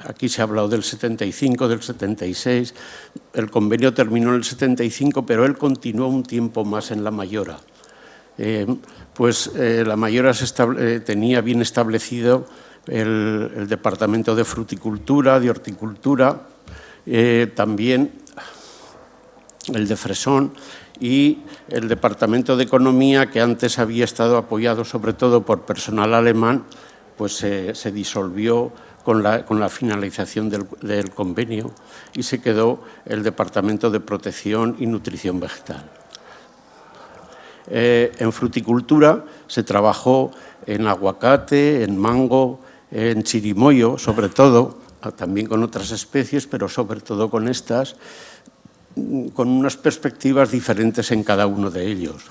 aquí se ha hablado del 75, del 76, el convenio terminó en el 75, pero él continuó un tiempo más en la Mayora. La Mayora tenía bien establecido el departamento de fruticultura, de horticultura, también el de fresón y el departamento de economía, que antes había estado apoyado sobre todo por personal alemán, pues se disolvió con la finalización del convenio y se quedó el Departamento de Protección y Nutrición Vegetal. En fruticultura se trabajó en aguacate, en mango, en chirimoyo, sobre todo, también con otras especies, pero sobre todo con estas, con unas perspectivas diferentes en cada uno de ellos.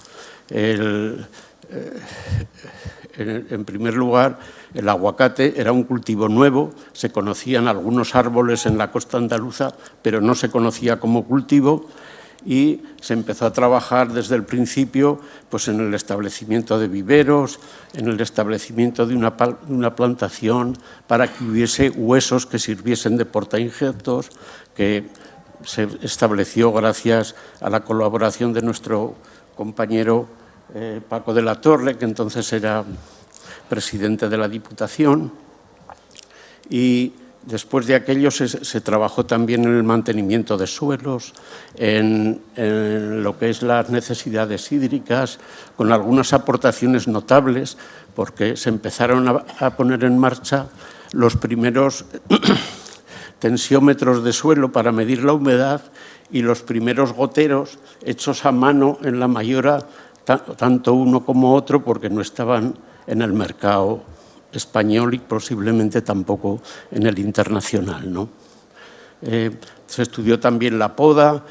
En primer lugar, el aguacate era un cultivo nuevo, se conocían algunos árboles en la costa andaluza, pero no se conocía como cultivo, y se empezó a trabajar desde el principio pues en el establecimiento de viveros, en el establecimiento de una plantación para que hubiese huesos que sirviesen de portainjertos, que se estableció gracias a la colaboración de nuestro compañero Paco de la Torre, que entonces era presidente de la Diputación, y después de aquello se trabajó también en el mantenimiento de suelos, en lo que es las necesidades hídricas, con algunas aportaciones notables, porque se empezaron a poner en marcha los primeros tensiómetros de suelo para medir la humedad y los primeros goteros hechos a mano en la Mayora, tanto uno como otro, porque no estaban en el mercado español y posiblemente tampoco en el internacional, ¿no? Se estudió también la poda,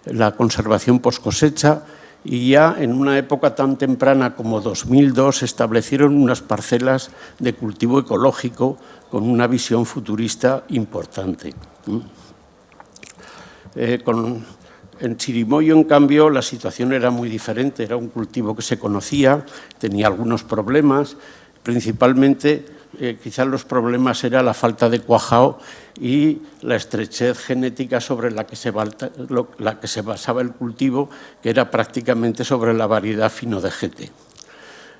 la conservación post cosecha y ya en una época tan temprana como 2002 se establecieron unas parcelas de cultivo ecológico con una visión futurista importante. En Chirimoyo, en cambio, la situación era muy diferente. Era un cultivo que se conocía, tenía algunos problemas, principalmente quizás los problemas era la falta de cuajao y la estrechez genética sobre la que se basaba el cultivo, que era prácticamente sobre la variedad fino de Gete.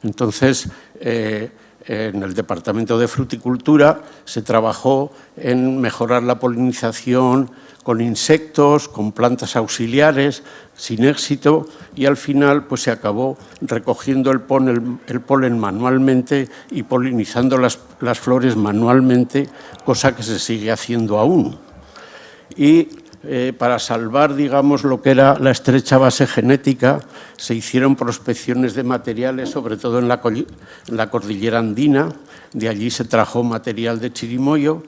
Entonces, en el Departamento de Fruticultura se trabajó en mejorar la polinización con insectos, con plantas auxiliares, sin éxito, y al final pues, se acabó recogiendo el polen manualmente y polinizando las flores manualmente, cosa que se sigue haciendo aún. Y para salvar, digamos, lo que era la estrecha base genética, se hicieron prospecciones de materiales, sobre todo en la cordillera andina. De allí se trajo material de Chirimoyo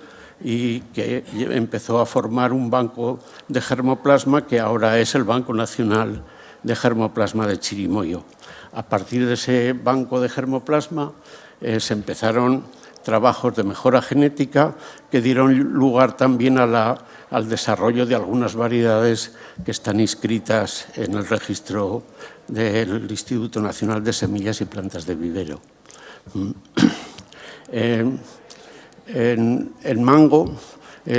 y que empezó a formar un banco de germoplasma que ahora es el Banco Nacional de Germoplasma de Chirimoyo. A partir de ese banco de germoplasma se empezaron trabajos de mejora genética que dieron lugar también al desarrollo de algunas variedades que están inscritas en el registro del Instituto Nacional de Semillas y Plantas de Vivero. En mango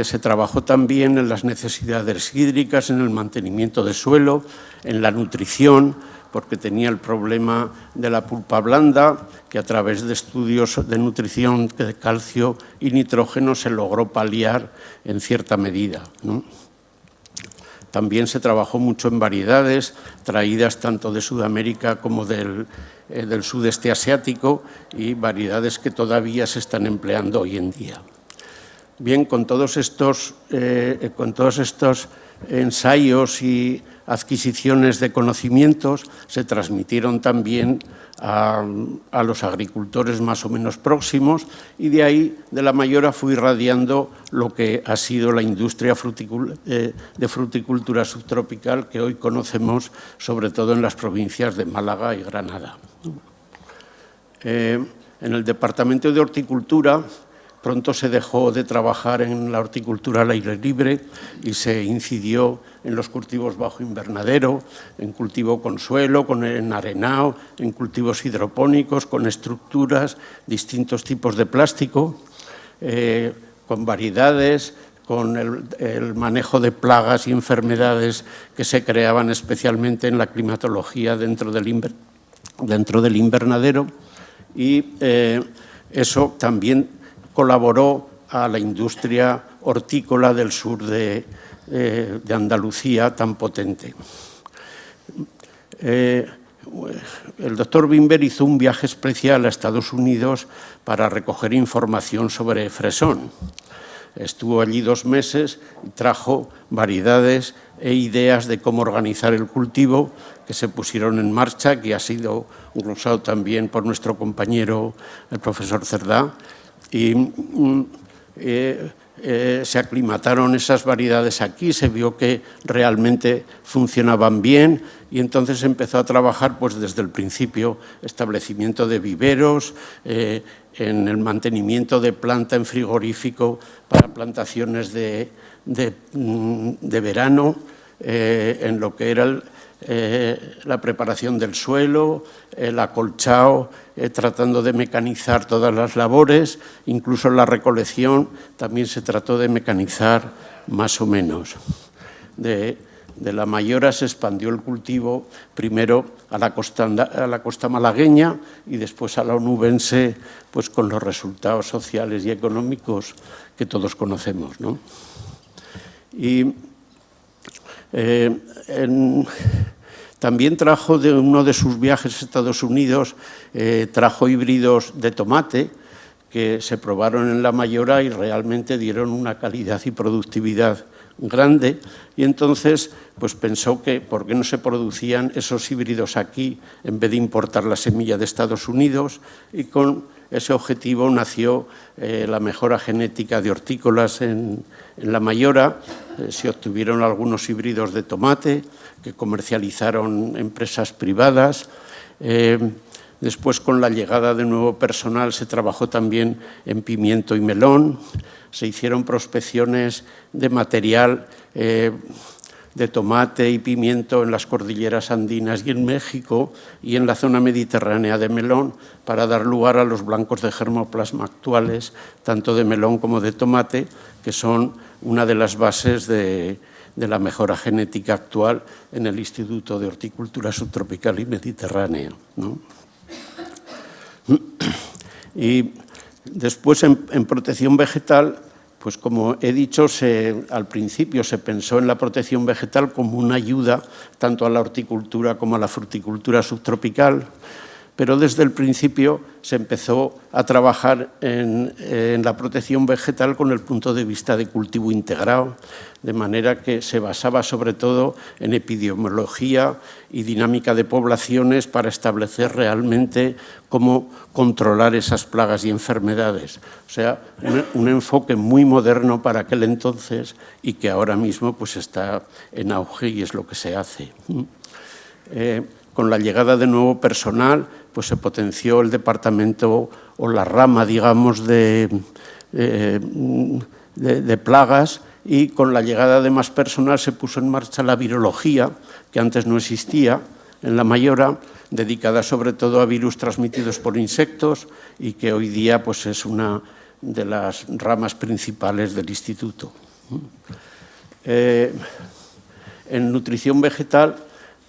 se trabajó también en las necesidades hídricas, en el mantenimiento del suelo, en la nutrición, porque tenía el problema de la pulpa blanda, que a través de estudios de nutrición de calcio y nitrógeno se logró paliar en cierta medida, ¿no? También se trabajó mucho en variedades traídas tanto de Sudamérica como del sudeste asiático y variedades que todavía se están empleando hoy en día. Bien, con todos estos ensayos y adquisiciones de conocimientos se transmitieron también a los agricultores más o menos próximos y de ahí, de la Mayora, fue irradiando lo que ha sido la industria de fruticultura subtropical que hoy conocemos sobre todo en las provincias de Málaga y Granada. En el Departamento de Horticultura pronto se dejó de trabajar en la horticultura al aire libre y se incidió en los cultivos bajo invernadero, en cultivo con suelo, en arenado, en cultivos hidropónicos, con estructuras, distintos tipos de plástico, con variedades, con el manejo de plagas y enfermedades que se creaban especialmente en la climatología dentro del invernadero y eso también colaboró a la industria hortícola del sur de Andalucía tan potente. El doctor Wimber hizo un viaje especial a Estados Unidos para recoger información sobre fresón. Estuvo allí 2 meses y trajo variedades e ideas de cómo organizar el cultivo que se pusieron en marcha, que ha sido glosado también por nuestro compañero, el profesor Cerdá. Y se aclimataron esas variedades aquí, se vio que realmente funcionaban bien y entonces empezó a trabajar pues, desde el principio, establecimiento de viveros, en el mantenimiento de planta en frigorífico para plantaciones de verano, en lo que era la preparación del suelo, el acolchado, tratando de mecanizar todas las labores, incluso la recolección también se trató de mecanizar más o menos. De la Mayora se expandió el cultivo primero a la costa malagueña y después a la onubense, pues con los resultados sociales y económicos que todos conocemos, ¿no? Y también trajo de uno de sus viajes a Estados Unidos, trajo híbridos de tomate que se probaron en la Mayora y realmente dieron una calidad y productividad grande y entonces pues pensó que por qué no se producían esos híbridos aquí en vez de importar la semilla de Estados Unidos y con ese objetivo nació la mejora genética de hortícolas en La Mayora. Se obtuvieron algunos híbridos de tomate que comercializaron empresas privadas. Después, con la llegada de nuevo personal, se trabajó también en pimiento y melón. Se hicieron prospecciones de material de tomate y pimiento en las cordilleras andinas y en México y en la zona mediterránea de melón, para dar lugar a los blancos de germoplasma actuales, tanto de melón como de tomate, que son una de las bases de la mejora genética actual en el Instituto de Horticultura Subtropical y Mediterránea, ¿no? Y después, en protección vegetal, pues como he dicho, al principio se pensó en la protección vegetal como una ayuda tanto a la horticultura como a la fruticultura subtropical, pero desde el principio se empezó a trabajar en la protección vegetal con el punto de vista de cultivo integrado, de manera que se basaba sobre todo en epidemiología y dinámica de poblaciones para establecer realmente cómo controlar esas plagas y enfermedades. O sea, un enfoque muy moderno para aquel entonces y que ahora mismo pues está en auge y es lo que se hace. Con la llegada de nuevo personal, pues se potenció el departamento o la rama, digamos, de plagas, y con la llegada de más personal se puso en marcha la virología, que antes no existía en La Mayora, dedicada sobre todo a virus transmitidos por insectos y que hoy día pues, es una de las ramas principales del instituto. En nutrición vegetal,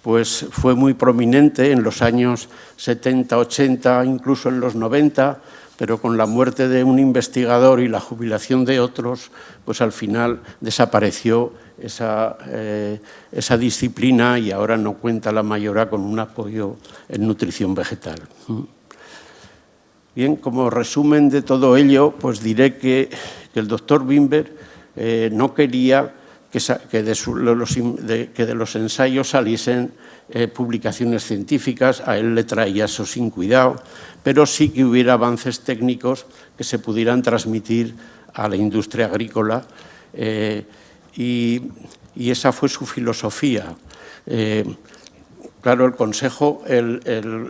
pues fue muy prominente en los años 70, 80, incluso en los 90, pero con la muerte de un investigador y la jubilación de otros, pues al final desapareció esa disciplina y ahora no cuenta La Mayora con un apoyo en nutrición vegetal. Bien, como resumen de todo ello, pues diré que el doctor Wimber no quería que de los ensayos saliesen publicaciones científicas. A él le traía eso sin cuidado, pero sí que hubiera avances técnicos que se pudieran transmitir a la industria agrícola, y esa fue su filosofía. Claro, el Consejo,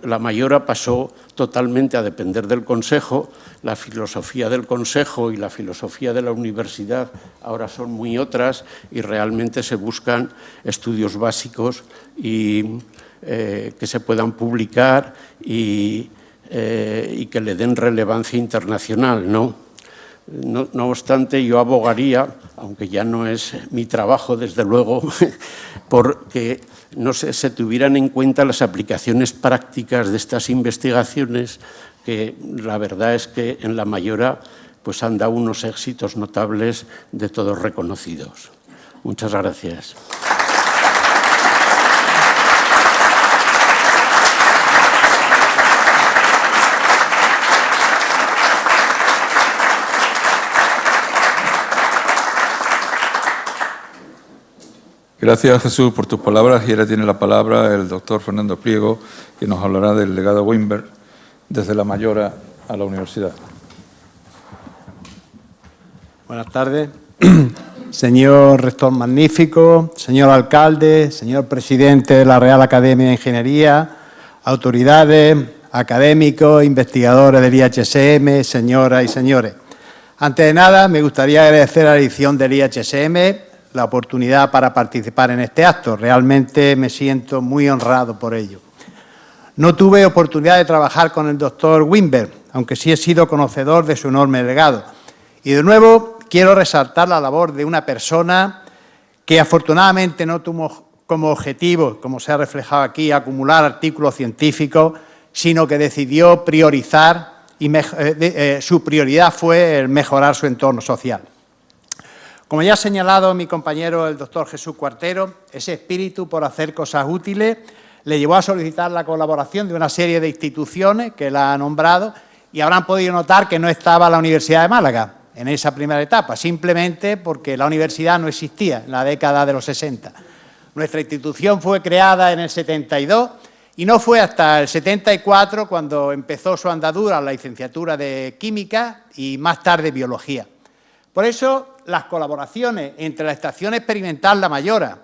La Mayora pasó totalmente a depender del Consejo. La filosofía del Consejo y la filosofía de la universidad ahora son muy otras y realmente se buscan estudios básicos y que se puedan publicar y que le den relevancia internacional, ¿no? No obstante, yo abogaría, aunque ya no es mi trabajo, desde luego, porque se tuvieran en cuenta las aplicaciones prácticas de estas investigaciones, que la verdad es que en La Mayora pues, han dado unos éxitos notables de todos reconocidos. Muchas gracias. Gracias, Jesús, por tus palabras. Y ahora tiene la palabra el doctor Fernando Priego, que nos hablará del legado Wimber desde La Mayora a la universidad. Buenas tardes. Señor rector magnífico, señor alcalde, señor presidente de la Real Academia de Ingeniería, autoridades, académicos, investigadores del IHSM, señoras y señores. Antes de nada, me gustaría agradecer a la edición del IHSM la oportunidad para participar en este acto. Realmente me siento muy honrado por ello. No tuve oportunidad de trabajar con el doctor Wimber, aunque sí he sido conocedor de su enorme legado. Y de nuevo quiero resaltar la labor de una persona que afortunadamente no tuvo como objetivo, como se ha reflejado aquí, acumular artículos científicos, sino que decidió priorizar y su prioridad fue el mejorar su entorno social. Como ya ha señalado mi compañero el doctor Jesús Cuartero, ese espíritu por hacer cosas útiles le llevó a solicitar la colaboración de una serie de instituciones que la ha nombrado, y habrán podido notar que no estaba la Universidad de Málaga en esa primera etapa, simplemente porque la universidad no existía en la década de los 60. Nuestra institución fue creada en el 72 Y no fue hasta el 74 cuando empezó su andadura la licenciatura de Química y más tarde Biología. Por eso, las colaboraciones entre la Estación Experimental La Mayora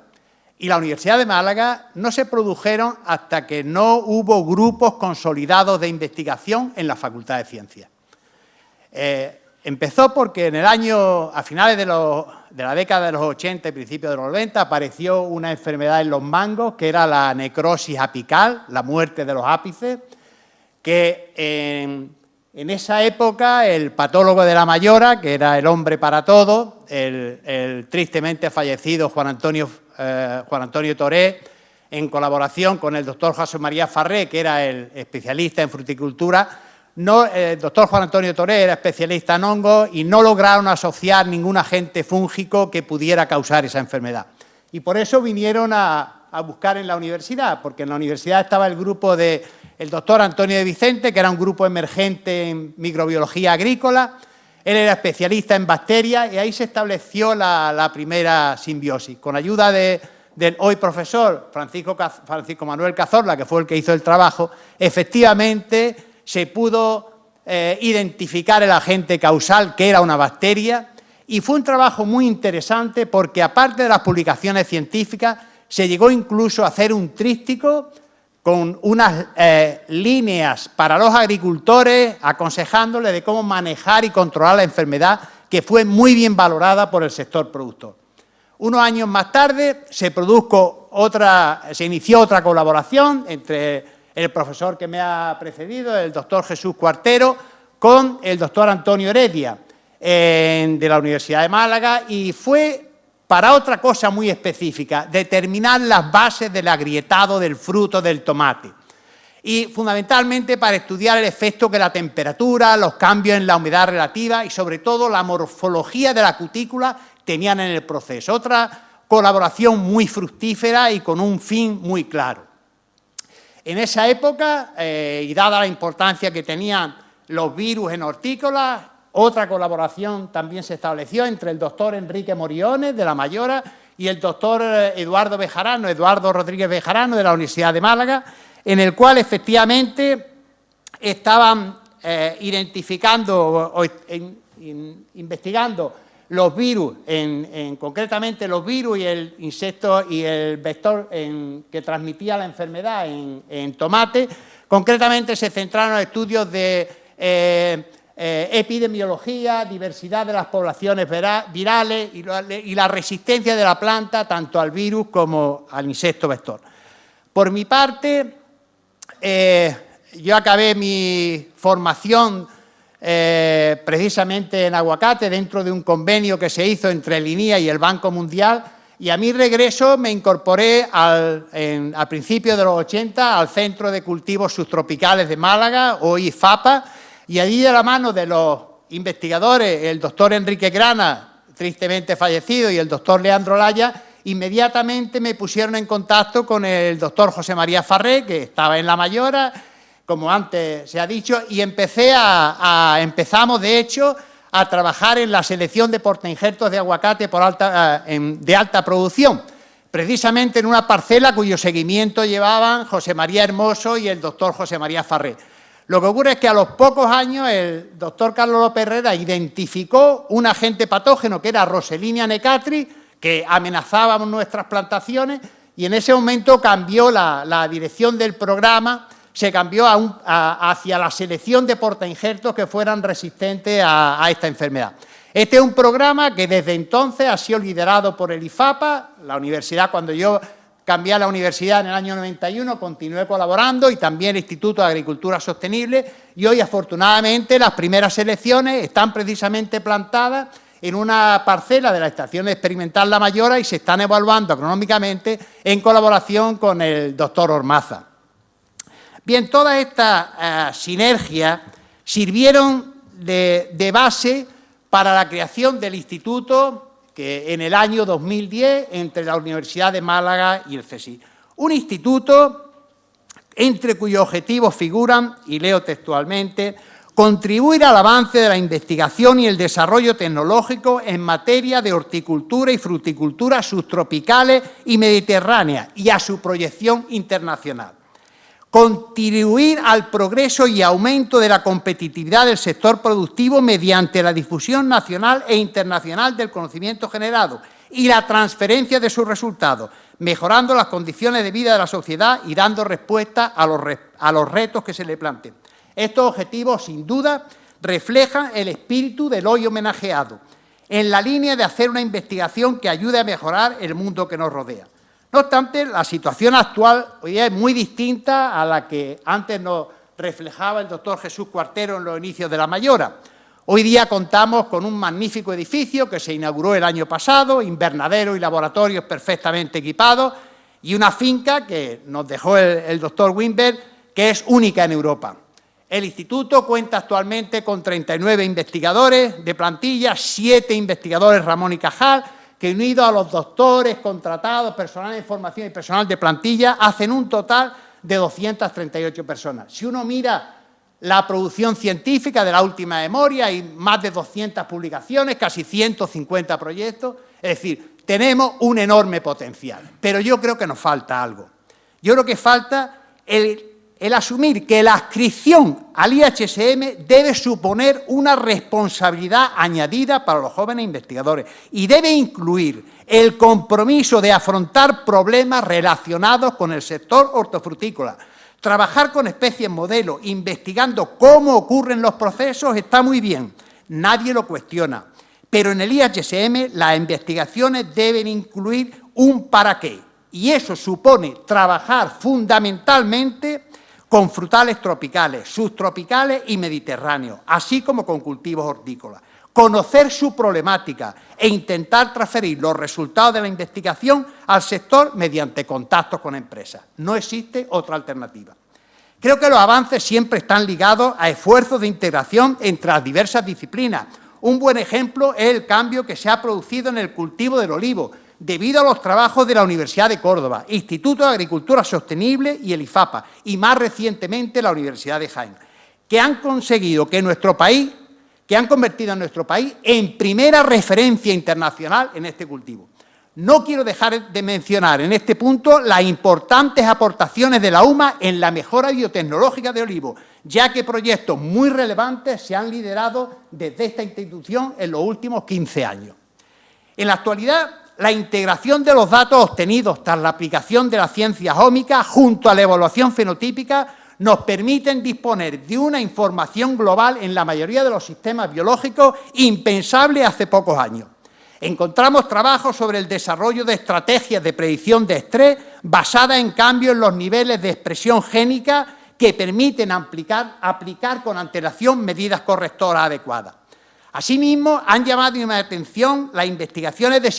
y la Universidad de Málaga no se produjeron hasta que no hubo grupos consolidados de investigación en la Facultad de Ciencias. Empezó porque en el año, a finales de la década de los 80 y principios de los 90, apareció una enfermedad en los mangos, que era la necrosis apical, la muerte de los ápices, que en esa época el patólogo de La Mayora, que era el hombre para todo, el tristemente fallecido Juan Antonio Toré, en colaboración con el doctor José María Farré, que era el especialista en fruticultura, el doctor Juan Antonio Toré era especialista en hongos y no lograron asociar ningún agente fúngico que pudiera causar esa enfermedad. Y por eso vinieron a buscar en la universidad, porque en la universidad estaba el grupo del doctor Antonio de Vicente, que era un grupo emergente en microbiología agrícola. Él era especialista en bacterias y ahí se estableció la primera simbiosis. Con ayuda del hoy profesor Francisco Manuel Cazorla, que fue el que hizo el trabajo, efectivamente se pudo identificar el agente causal, que era una bacteria, y fue un trabajo muy interesante porque, aparte de las publicaciones científicas, se llegó incluso a hacer un tríptico con unas líneas para los agricultores, aconsejándoles de cómo manejar y controlar la enfermedad, que fue muy bien valorada por el sector productor. Unos años más tarde se inició otra colaboración entre el profesor que me ha precedido, el doctor Jesús Cuartero, con el doctor Antonio Heredia, de la Universidad de Málaga, y fue para otra cosa muy específica, determinar las bases del agrietado del fruto del tomate. Y fundamentalmente para estudiar el efecto que la temperatura, los cambios en la humedad relativa y sobre todo la morfología de la cutícula tenían en el proceso. Otra colaboración muy fructífera y con un fin muy claro. En esa época, y dada la importancia que tenían los virus en hortícolas, otra colaboración también se estableció entre el doctor Enrique Moriones, de La Mayora, y el doctor Eduardo Rodríguez Bejarano, de la Universidad de Málaga, en el cual efectivamente estaban investigando los virus, concretamente los virus y el insecto y el vector que transmitía la enfermedad en tomate. Concretamente se centraron en estudios de epidemiología, diversidad de las poblaciones virales y la resistencia de la planta tanto al virus como al insecto vector. Por mi parte, yo acabé mi formación precisamente en aguacate dentro de un convenio que se hizo entre el INIA y el Banco Mundial, y a mi regreso me incorporé al principio de los 80 al Centro de Cultivos Subtropicales de Málaga, hoy FAPA, y allí de la mano de los investigadores, el doctor Enrique Grana, tristemente fallecido, y el doctor Leandro Laya, inmediatamente me pusieron en contacto con el doctor José María Farré, que estaba en La Mayora, como antes se ha dicho, y empezamos, de hecho, a trabajar en la selección de portainjertos de aguacate de alta producción, precisamente en una parcela cuyo seguimiento llevaban José María Hermoso y el doctor José María Farré. Lo que ocurre es que a los pocos años el doctor Carlos López Herrera identificó un agente patógeno que era Roselinia necatris, que amenazaba nuestras plantaciones, y en ese momento cambió la dirección del programa, se cambió hacia la selección de portainjertos que fueran resistentes a esta enfermedad. Este es un programa que desde entonces ha sido liderado por el IFAPA, la universidad. Cuando yo cambié a la universidad en el año 91, continué colaborando, y también el Instituto de Agricultura Sostenible, y hoy afortunadamente las primeras selecciones están precisamente plantadas en una parcela de la Estación Experimental La Mayora y se están evaluando agronómicamente en colaboración con el doctor Ormaza. Bien, todas estas sinergias sirvieron de base para la creación del instituto que en el año 2010 entre la Universidad de Málaga y el CSIC. Un instituto entre cuyos objetivos figuran, y leo textualmente, contribuir al avance de la investigación y el desarrollo tecnológico en materia de horticultura y fruticultura subtropicales y mediterráneas y a su proyección internacional. contribuir al progreso y aumento de la competitividad del sector productivo mediante la difusión nacional e internacional del conocimiento generado y la transferencia de sus resultados, mejorando las condiciones de vida de la sociedad y dando respuesta a los retos que se le planteen. Estos objetivos, sin duda, reflejan el espíritu del hoy homenajeado, en la línea de hacer una investigación que ayude a mejorar el mundo que nos rodea. No obstante, la situación actual hoy día es muy distinta a la que antes nos reflejaba el doctor Jesús Cuartero en los inicios de la Mayora. Hoy día contamos con un magnífico edificio que se inauguró el año pasado, invernadero y laboratorios perfectamente equipados, y una finca que nos dejó el doctor Wimber, que es única en Europa. El instituto cuenta actualmente con 39 investigadores de plantilla, 7 investigadores Ramón y Cajal, que unidos a los doctores, contratados, personal de formación y personal de plantilla, hacen un total de 238 personas. Si uno mira la producción científica de la última memoria, hay más de 200 publicaciones, casi 150 proyectos, es decir, tenemos un enorme potencial. Pero yo creo que nos falta algo. Yo creo que falta el asumir que la adscripción al IHSM debe suponer una responsabilidad añadida para los jóvenes investigadores y debe incluir el compromiso de afrontar problemas relacionados con el sector hortofrutícola. Trabajar con especies modelo, investigando cómo ocurren los procesos, está muy bien, nadie lo cuestiona. Pero en el IHSM las investigaciones deben incluir un para qué, y eso supone trabajar fundamentalmente con frutales tropicales, subtropicales y mediterráneos, así como con cultivos hortícolas. Conocer su problemática e intentar transferir los resultados de la investigación al sector mediante contactos con empresas. No existe otra alternativa. Creo que los avances siempre están ligados a esfuerzos de integración entre las diversas disciplinas. Un buen ejemplo es el cambio que se ha producido en el cultivo del olivo, debido a los trabajos de la Universidad de Córdoba, Instituto de Agricultura Sostenible y el IFAPA, y más recientemente la Universidad de Jaén, que han conseguido que han convertido a nuestro país en primera referencia internacional en este cultivo. No quiero dejar de mencionar en este punto las importantes aportaciones de la UMA en la mejora biotecnológica de olivo, ya que proyectos muy relevantes se han liderado desde esta institución en los últimos 15 años. En la actualidad, la integración de los datos obtenidos tras la aplicación de la ciencia ómica junto a la evaluación fenotípica nos permiten disponer de una información global en la mayoría de los sistemas biológicos impensable hace pocos años. Encontramos trabajos sobre el desarrollo de estrategias de predicción de estrés basadas en cambios en los niveles de expresión génica que permiten aplicar con antelación medidas correctoras adecuadas. Asimismo, han llamado mi atención las investigaciones de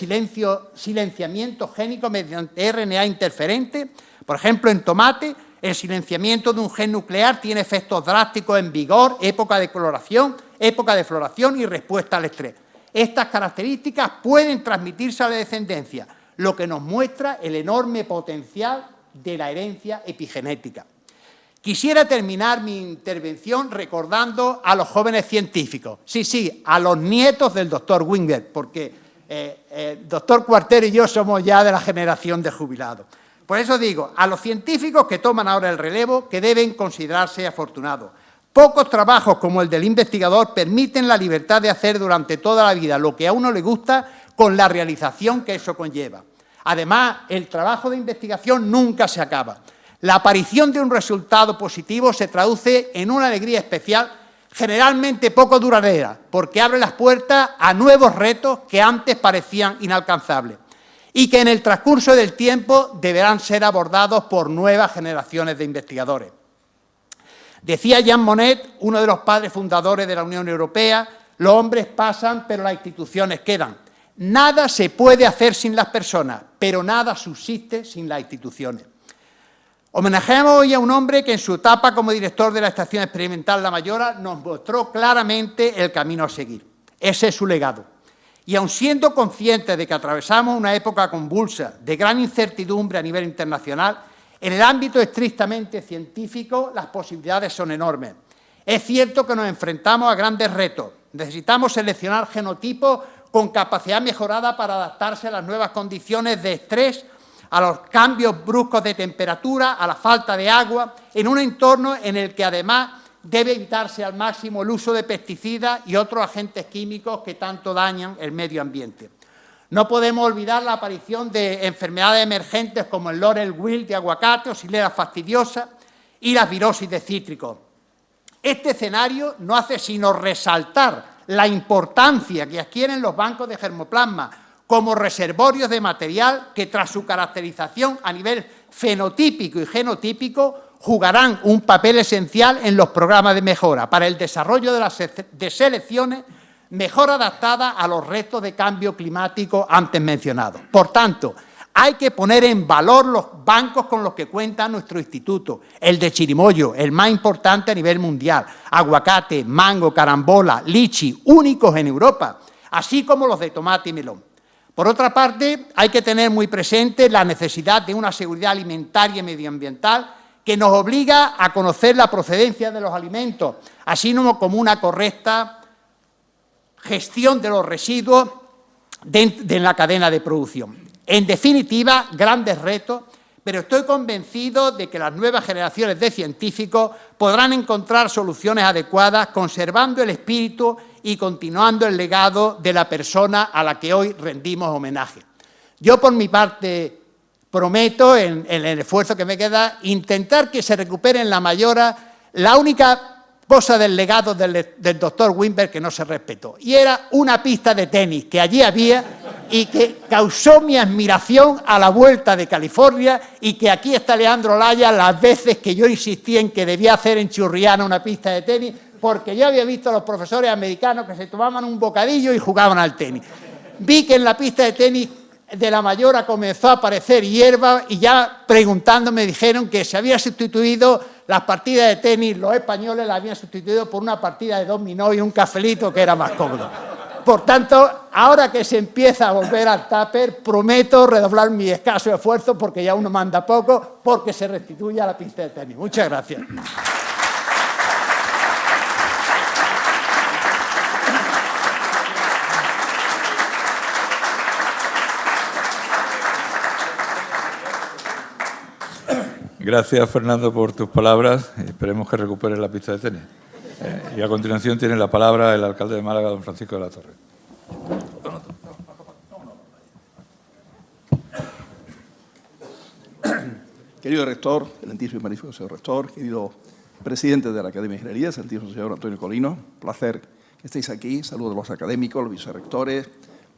silenciamiento génico mediante RNA interferente. Por ejemplo, en tomate, el silenciamiento de un gen nuclear tiene efectos drásticos en vigor, época de floración y respuesta al estrés. Estas características pueden transmitirse a la descendencia, lo que nos muestra el enorme potencial de la herencia epigenética. Quisiera terminar mi intervención recordando a los jóvenes científicos, sí, a los nietos del doctor Wimber, porque el doctor Cuartero y yo somos ya de la generación de jubilados. Por eso digo, a los científicos que toman ahora el relevo, que deben considerarse afortunados. Pocos trabajos como el del investigador permiten la libertad de hacer durante toda la vida lo que a uno le gusta con la realización que eso conlleva. Además, el trabajo de investigación nunca se acaba. La aparición de un resultado positivo se traduce en una alegría especial, generalmente poco duradera, porque abre las puertas a nuevos retos que antes parecían inalcanzables y que en el transcurso del tiempo deberán ser abordados por nuevas generaciones de investigadores. Decía Jean Monnet, uno de los padres fundadores de la Unión Europea, los hombres pasan, pero las instituciones quedan. Nada se puede hacer sin las personas, pero nada subsiste sin las instituciones. Homenajeamos hoy a un hombre que en su etapa como director de la Estación Experimental La Mayora nos mostró claramente el camino a seguir. Ese es su legado. Y aun siendo conscientes de que atravesamos una época convulsa, de gran incertidumbre a nivel internacional, en el ámbito estrictamente científico las posibilidades son enormes. Es cierto que nos enfrentamos a grandes retos. Necesitamos seleccionar genotipos con capacidad mejorada para adaptarse a las nuevas condiciones de estrés a los cambios bruscos de temperatura, a la falta de agua, en un entorno en el que además debe evitarse al máximo el uso de pesticidas y otros agentes químicos que tanto dañan el medio ambiente. No podemos olvidar la aparición de enfermedades emergentes como el laurel wilt de aguacate o xylella fastidiosa y las virosis de cítricos. Este escenario no hace sino resaltar la importancia que adquieren los bancos de germoplasma como reservorios de material que, tras su caracterización a nivel fenotípico y genotípico, jugarán un papel esencial en los programas de mejora para el desarrollo de selecciones mejor adaptadas a los retos de cambio climático antes mencionados. Por tanto, hay que poner en valor los bancos con los que cuenta nuestro instituto, el de chirimoyo, el más importante a nivel mundial, aguacate, mango, carambola, lichi, únicos en Europa, así como los de tomate y melón. Por otra parte, hay que tener muy presente la necesidad de una seguridad alimentaria y medioambiental que nos obliga a conocer la procedencia de los alimentos, así como una correcta gestión de los residuos en la cadena de producción. En definitiva, grandes retos, pero estoy convencido de que las nuevas generaciones de científicos podrán encontrar soluciones adecuadas conservando el espíritu y continuando el legado de la persona a la que hoy rendimos homenaje. Yo, por mi parte, prometo, en el esfuerzo que me queda, intentar que se recupere en la mayora la única cosa del legado del doctor Wimber que no se respetó, y era una pista de tenis que allí había y que causó mi admiración a la vuelta de California, y que aquí está Leandro Laya las veces que yo insistí en que debía hacer en Churriana una pista de tenis, porque yo había visto a los profesores americanos que se tomaban un bocadillo y jugaban al tenis. Vi que en la pista de tenis de la Mayora comenzó a aparecer hierba y ya preguntando me dijeron que se había sustituido las partidas de tenis, los españoles las habían sustituido por una partida de dominó y un cafelito que era más cómodo. Por tanto, ahora que se empieza a volver al tupper, prometo redoblar mi escaso esfuerzo, porque ya uno manda poco, porque se restituya a la pista de tenis. Muchas gracias. Gracias, Fernando, por tus palabras. Esperemos que recuperes la pista de tenis. Y a continuación tiene la palabra el alcalde de Málaga, don Francisco de la Torre. Querido rector, excelentísimo y magnífico señor rector, querido presidente de la Academia de Ingeniería, excelentísimo señor Antonio Colino, placer que estéis aquí. Saludos a los académicos, los vicerrectores,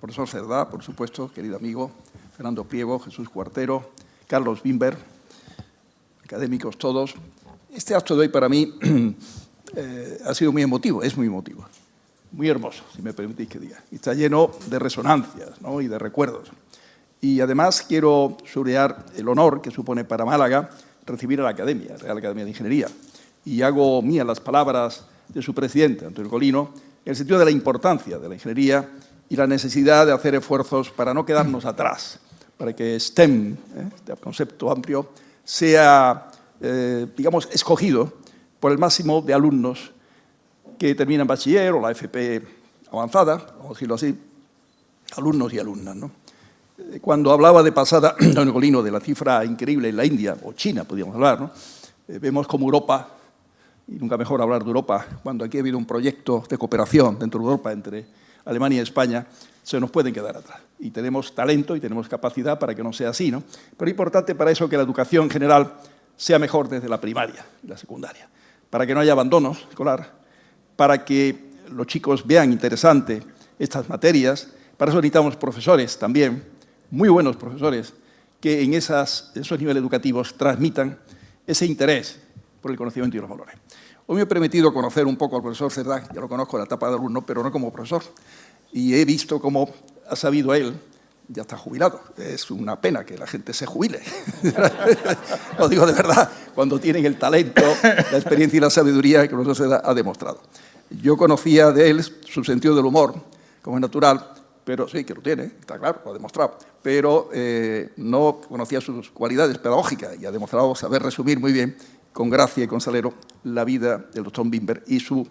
profesor Cerdá, por supuesto, querido amigo, Fernando Priego, Jesús Cuartero, Carlos Wimber, académicos todos. Este acto de hoy para mí ha sido muy emotivo, es muy emotivo, muy hermoso, si me permitís que diga. Está lleno de resonancias, ¿no?, y de recuerdos. Y además quiero subrayar el honor que supone para Málaga recibir a la Academia, Real Academia de Ingeniería. Y hago mías las palabras de su presidente, Antonio Colino, en el sentido de la importancia de la ingeniería y la necesidad de hacer esfuerzos para no quedarnos atrás, para que STEM, este concepto amplio, sea, digamos, escogido por el máximo de alumnos que terminan bachiller o la FP avanzada, vamos a decirlo así, alumnos y alumnas, ¿no? Cuando hablaba de pasada, don Colino, de la cifra increíble en la India, o China, podríamos hablar, ¿no? Vemos como Europa, y nunca mejor hablar de Europa, cuando aquí ha habido un proyecto de cooperación dentro de Europa entre Alemania y España, se nos pueden quedar atrás. Y tenemos talento y tenemos capacidad para que no sea así, ¿no? Pero es importante para eso que la educación en general sea mejor desde la primaria y la secundaria, para que no haya abandono escolar, para que los chicos vean interesante estas materias. Para eso necesitamos profesores también, muy buenos profesores, que en esos niveles educativos transmitan ese interés por el conocimiento y los valores. Hoy me he permitido conocer un poco al profesor Cerdá, ya lo conozco en la etapa de alumno, pero no como profesor, y he visto cómo ha sabido él, ya está jubilado, es una pena que la gente se jubile, lo digo de verdad, cuando tienen el talento, la experiencia y la sabiduría que el profesor Cerdá ha demostrado. Yo conocía de él su sentido del humor, como es natural, pero sí, que lo tiene, está claro, lo ha demostrado, pero no conocía sus cualidades pedagógicas y ha demostrado saber resumir muy bien, con gracia y con salero, la vida del doctor Wimber y sus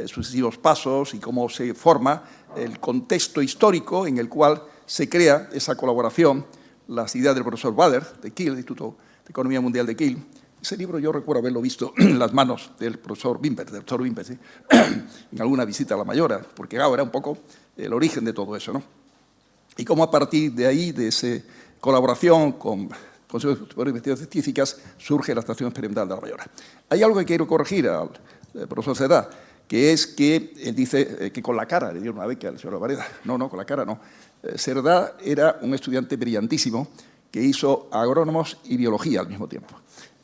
sucesivos pasos y cómo se forma el contexto histórico en el cual se crea esa colaboración las ideas del profesor Bader, de Kiel, del Instituto de Economía Mundial de Kiel. Ese libro yo recuerdo haberlo visto en las manos del profesor Wimber, del doctor Wimber, ¿sí? En alguna visita a La Mayora, porque era un poco el origen de todo eso, ¿no? Y cómo a partir de ahí, de esa colaboración con Consejo Superior de Investigaciones Científicas, surge la Estación Experimental de La Mayora. Hay algo que quiero corregir al profesor Cerdá, que es que él dice que con la cara le dieron una beca al señor Alvareda. No, con la cara no. Cerdá era un estudiante brillantísimo que hizo agrónomos y biología al mismo tiempo.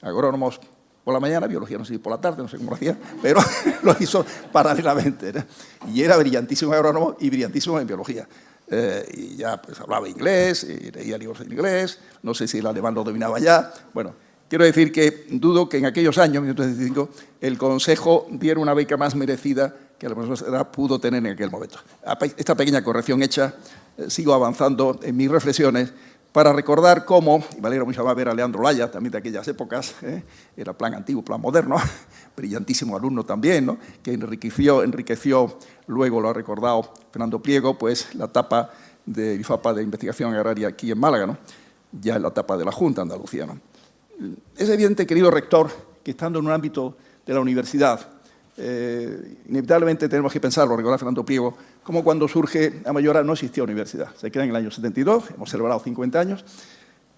Agrónomos por la mañana, biología no sé si por la tarde, no sé cómo lo hacía, pero lo hizo paralelamente, ¿no? Y era brillantísimo agrónomo y brillantísimo en biología. Y ya pues, hablaba inglés, y leía libros en inglés, no sé si el alemán lo dominaba ya. Bueno, quiero decir que dudo que en aquellos años, 1975, el Consejo diera una beca más merecida que la profesora pudo tener en aquel momento. Esta pequeña corrección hecha, sigo avanzando en mis reflexiones para recordar cómo, y me alegra mucho más ver a Leandro Laya, también de aquellas épocas, era plan antiguo, plan moderno, brillantísimo alumno también, ¿no? Que enriqueció, luego lo ha recordado Fernando Pliego, pues la etapa de IFAPA de Investigación Agraria aquí en Málaga, ¿no? Ya en la etapa de la Junta de Andalucía, ¿no? Es evidente, querido rector, que estando en un ámbito de la universidad, inevitablemente tenemos que pensar, lo recuerda Fernando Pliego, como cuando surge La Mayora no existía universidad. Se crea en el año 72, hemos celebrado 50 años,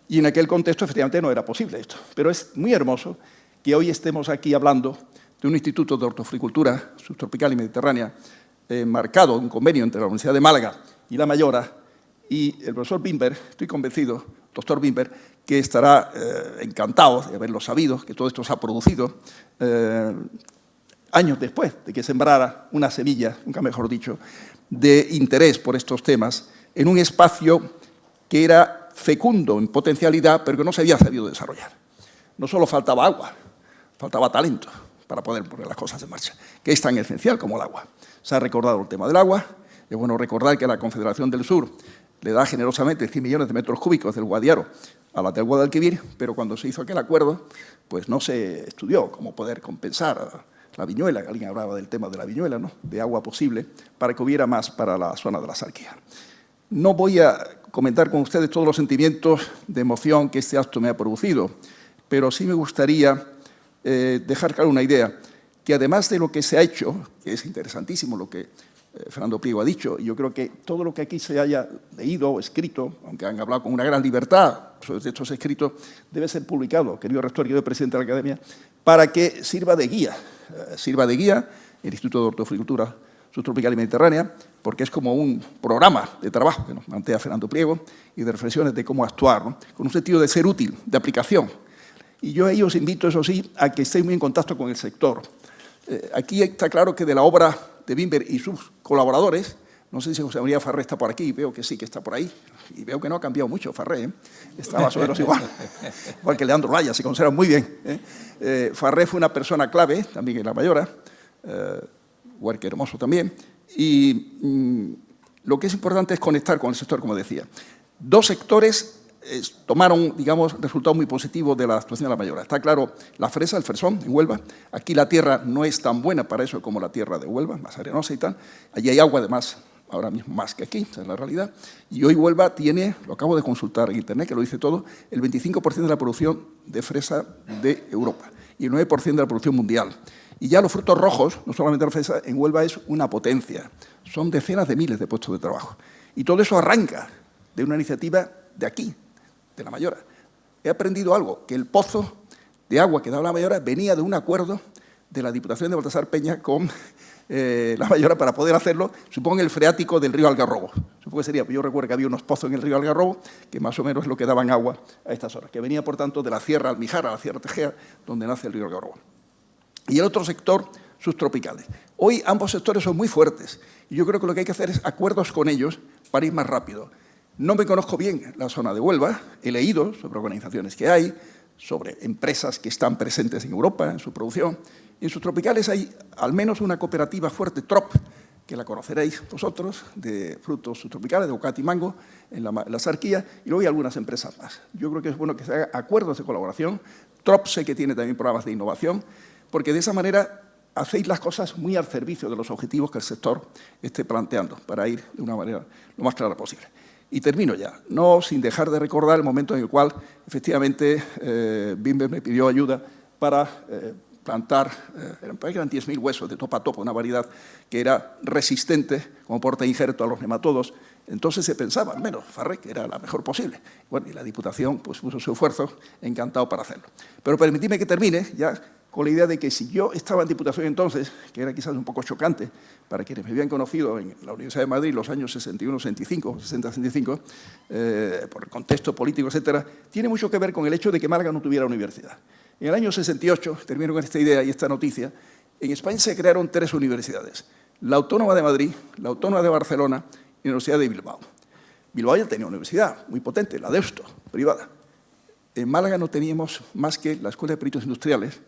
y en aquel contexto efectivamente no era posible esto. Pero es muy hermoso que hoy estemos aquí hablando de un instituto de hortofricultura subtropical y mediterránea marcado en un convenio entre la Universidad de Málaga y La Mayora, y el profesor Wimber, estoy convencido, doctor Wimber, que estará encantado de haberlo sabido, que todo esto se ha producido años después de que sembrara una semilla, nunca mejor dicho, de interés por estos temas en un espacio que era fecundo en potencialidad, pero que no se había sabido desarrollar. No solo faltaba agua, faltaba talento para poder poner las cosas en marcha, que es tan esencial como el agua. Se ha recordado el tema del agua. Es bueno recordar que la Confederación del Sur le da generosamente 100 millones de metros cúbicos del Guadiaro a la del Guadalquivir, pero cuando se hizo aquel acuerdo, pues no se estudió cómo poder compensar la viñuela, que alguien hablaba del tema de la viñuela, ¿no? De agua posible, para que hubiera más para la zona de la Sarquía. No voy a comentar con ustedes todos los sentimientos de emoción que este acto me ha producido, pero sí me gustaría dejar claro una idea, que además de lo que se ha hecho, que es interesantísimo lo que Fernando Pliego ha dicho, y yo creo que todo lo que aquí se haya leído o escrito, aunque han hablado con una gran libertad sobre estos escritos, debe ser publicado, querido rector, querido presidente de la Academia, para que sirva de guía el Instituto de Hortofricultura Subtropical y Mediterránea, porque es como un programa de trabajo que nos plantea Fernando Pliego y de reflexiones de cómo actuar, ¿no? Con un sentido de ser útil, de aplicación. Y yo a ellos invito, eso sí, a que estéis muy en contacto con el sector. Aquí está claro que de la obra de Wimber y sus colaboradores, no sé si José María Farré está por aquí, veo que sí que está por ahí, y veo que no ha cambiado mucho Farré, está más o menos igual que Leandro Laya, se conserva muy bien. Farré fue una persona clave, también en La Mayora, Huerque Hermoso también, y lo que es importante es conectar con el sector, como decía. Dos sectores tomaron, digamos, resultados muy positivos de la actuación de La Mayora. Está claro, la fresa, el fresón, en Huelva. Aquí la tierra no es tan buena para eso como la tierra de Huelva, más arenosa y tal. Allí hay agua, además, ahora mismo más que aquí, esa es la realidad. Y hoy Huelva tiene, lo acabo de consultar en Internet, que lo dice todo, el 25% de la producción de fresa de Europa y el 9% de la producción mundial. Y ya los frutos rojos, no solamente la fresa, en Huelva es una potencia. Son decenas de miles de puestos de trabajo. Y todo eso arranca de una iniciativa de aquí, de La Mayora. He aprendido algo, que el pozo de agua que daba La Mayora venía de un acuerdo de la Diputación de Baltasar Peña con La Mayora para poder hacerlo, supongo, en el freático del río Algarrobo. Supongo que sería, yo recuerdo que había unos pozos en el río Algarrobo que más o menos es lo que daban agua a estas horas, que venía, por tanto, de la Sierra Almijara, la Sierra Tejea, donde nace el río Algarrobo. Y el otro sector, subtropicales. Hoy ambos sectores son muy fuertes y yo creo que lo que hay que hacer es acuerdos con ellos para ir más rápido. No me conozco bien la zona de Huelva, he leído sobre organizaciones que hay, sobre empresas que están presentes en Europa en su producción. Y en subtropicales hay al menos una cooperativa fuerte, TROP, que la conoceréis vosotros, de frutos subtropicales, de aguacate y mango, en la Sarquía, y luego hay algunas empresas más. Yo creo que es bueno que se hagan acuerdos de colaboración. TROP sé que tiene también programas de innovación, porque de esa manera hacéis las cosas muy al servicio de los objetivos que el sector esté planteando, para ir de una manera lo más clara posible. Y termino ya, no sin dejar de recordar el momento en el cual, efectivamente, Wimber me pidió ayuda para plantar, eran 10.000 huesos de topa a topa, una variedad que era resistente como porta injerto a los nematodos. Entonces se pensaba, al menos, Farré, que era la mejor posible. Bueno, y la Diputación pues, puso su esfuerzo, encantado para hacerlo. Pero permitidme que termine ya con la idea de que si yo estaba en Diputación entonces, que era quizás un poco chocante para quienes me habían conocido en la Universidad de Madrid los años 61-65, 60-65, por el contexto político, etcétera, tiene mucho que ver con el hecho de que Málaga no tuviera universidad. En el año 68, termino con esta idea y esta noticia, en España se crearon 3 universidades, la Autónoma de Madrid, la Autónoma de Barcelona y la Universidad de Bilbao. Bilbao ya tenía una universidad muy potente, la Deusto, privada. En Málaga no teníamos más que la Escuela de Peritos Industriales,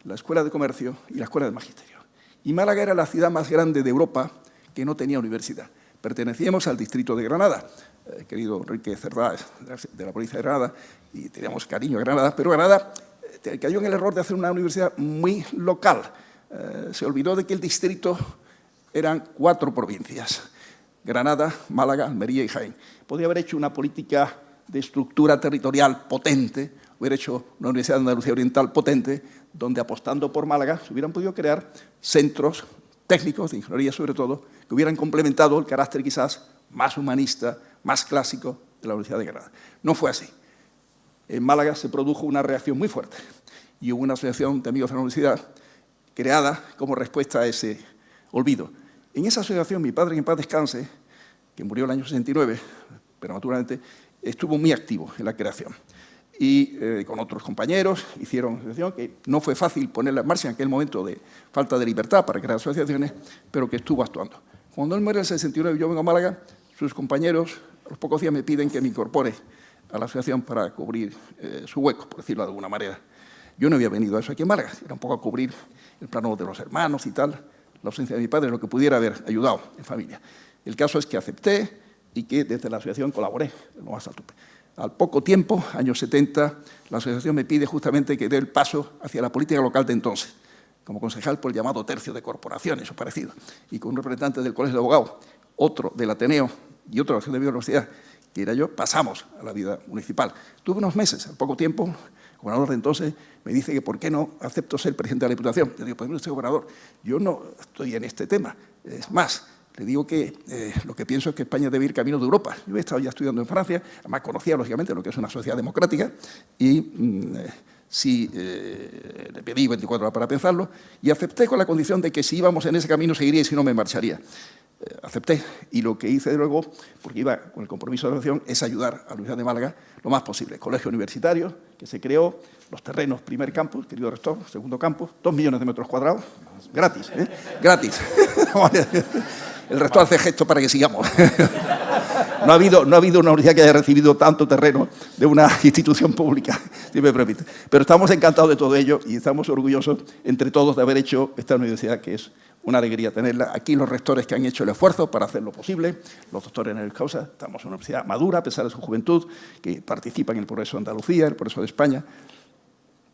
la Escuela de Comercio y la Escuela de Magisterio. Y Málaga era la ciudad más grande de Europa que no tenía universidad. Pertenecíamos al distrito de Granada, querido Enrique Cerdá, de la provincia de Granada, y teníamos cariño a Granada, pero Granada cayó en el error de hacer una universidad muy local. Se olvidó de que el distrito eran 4 provincias, Granada, Málaga, Almería y Jaén. Podría haber hecho una política de estructura territorial potente, hubiera hecho una Universidad de Andalucía Oriental potente, donde apostando por Málaga se hubieran podido crear centros técnicos, de ingeniería sobre todo, que hubieran complementado el carácter quizás más humanista, más clásico de la Universidad de Granada. No fue así. En Málaga se produjo una reacción muy fuerte y hubo una asociación de amigos de la universidad creada como respuesta a ese olvido. En esa asociación, mi padre, que en paz descanse, que murió en el año 69, prematuramente, estuvo muy activo en la creación. Y con otros compañeros hicieron una asociación que no fue fácil ponerla en marcha en aquel momento de falta de libertad para crear asociaciones, pero que estuvo actuando. Cuando él muere en el 69 y yo vengo a Málaga, sus compañeros a los pocos días me piden que me incorpore a la asociación para cubrir su hueco, por decirlo de alguna manera. Yo no había venido a eso aquí en Málaga, era un poco a cubrir el plano de los hermanos y tal, la ausencia de mi padre, lo que pudiera haber ayudado en familia. El caso es que acepté y que desde la asociación colaboré, lo más al tope. Al poco tiempo, años 70, la asociación me pide justamente que dé el paso hacia la política local de entonces, como concejal por el llamado tercio de corporaciones o parecido, y con un representante del Colegio de Abogados, otro del Ateneo y otro de la Asociación de Universidad, que era yo, pasamos a la vida municipal. Tuve unos meses, al poco tiempo, el gobernador de entonces me dice que por qué no acepto ser presidente de la Diputación. Yo digo, pues no, gobernador, yo no estoy en este tema. Es más, le digo que lo que pienso es que España debe ir camino de Europa. Yo he estado ya estudiando en Francia, además conocía, lógicamente, lo que es una sociedad democrática, y sí le pedí 24 horas para pensarlo, y acepté con la condición de que si íbamos en ese camino seguiría y si no me marcharía. Acepté, y lo que hice luego, porque iba con el compromiso de la asociación, es ayudar a la Universidad de Málaga lo más posible. Colegio universitario, que se creó, los terrenos, primer campus, querido rector, segundo campus, 2 millones de metros cuadrados, gratis, gratis. El rector hace gesto para que sigamos. No ha habido una universidad que haya recibido tanto terreno de una institución pública, si me permite. Pero estamos encantados de todo ello y estamos orgullosos entre todos de haber hecho esta universidad, que es una alegría tenerla. Aquí los rectores que han hecho el esfuerzo para hacerlo posible, los doctores en el causa, estamos en una universidad madura a pesar de su juventud, que participa en el progreso de Andalucía, el progreso de España.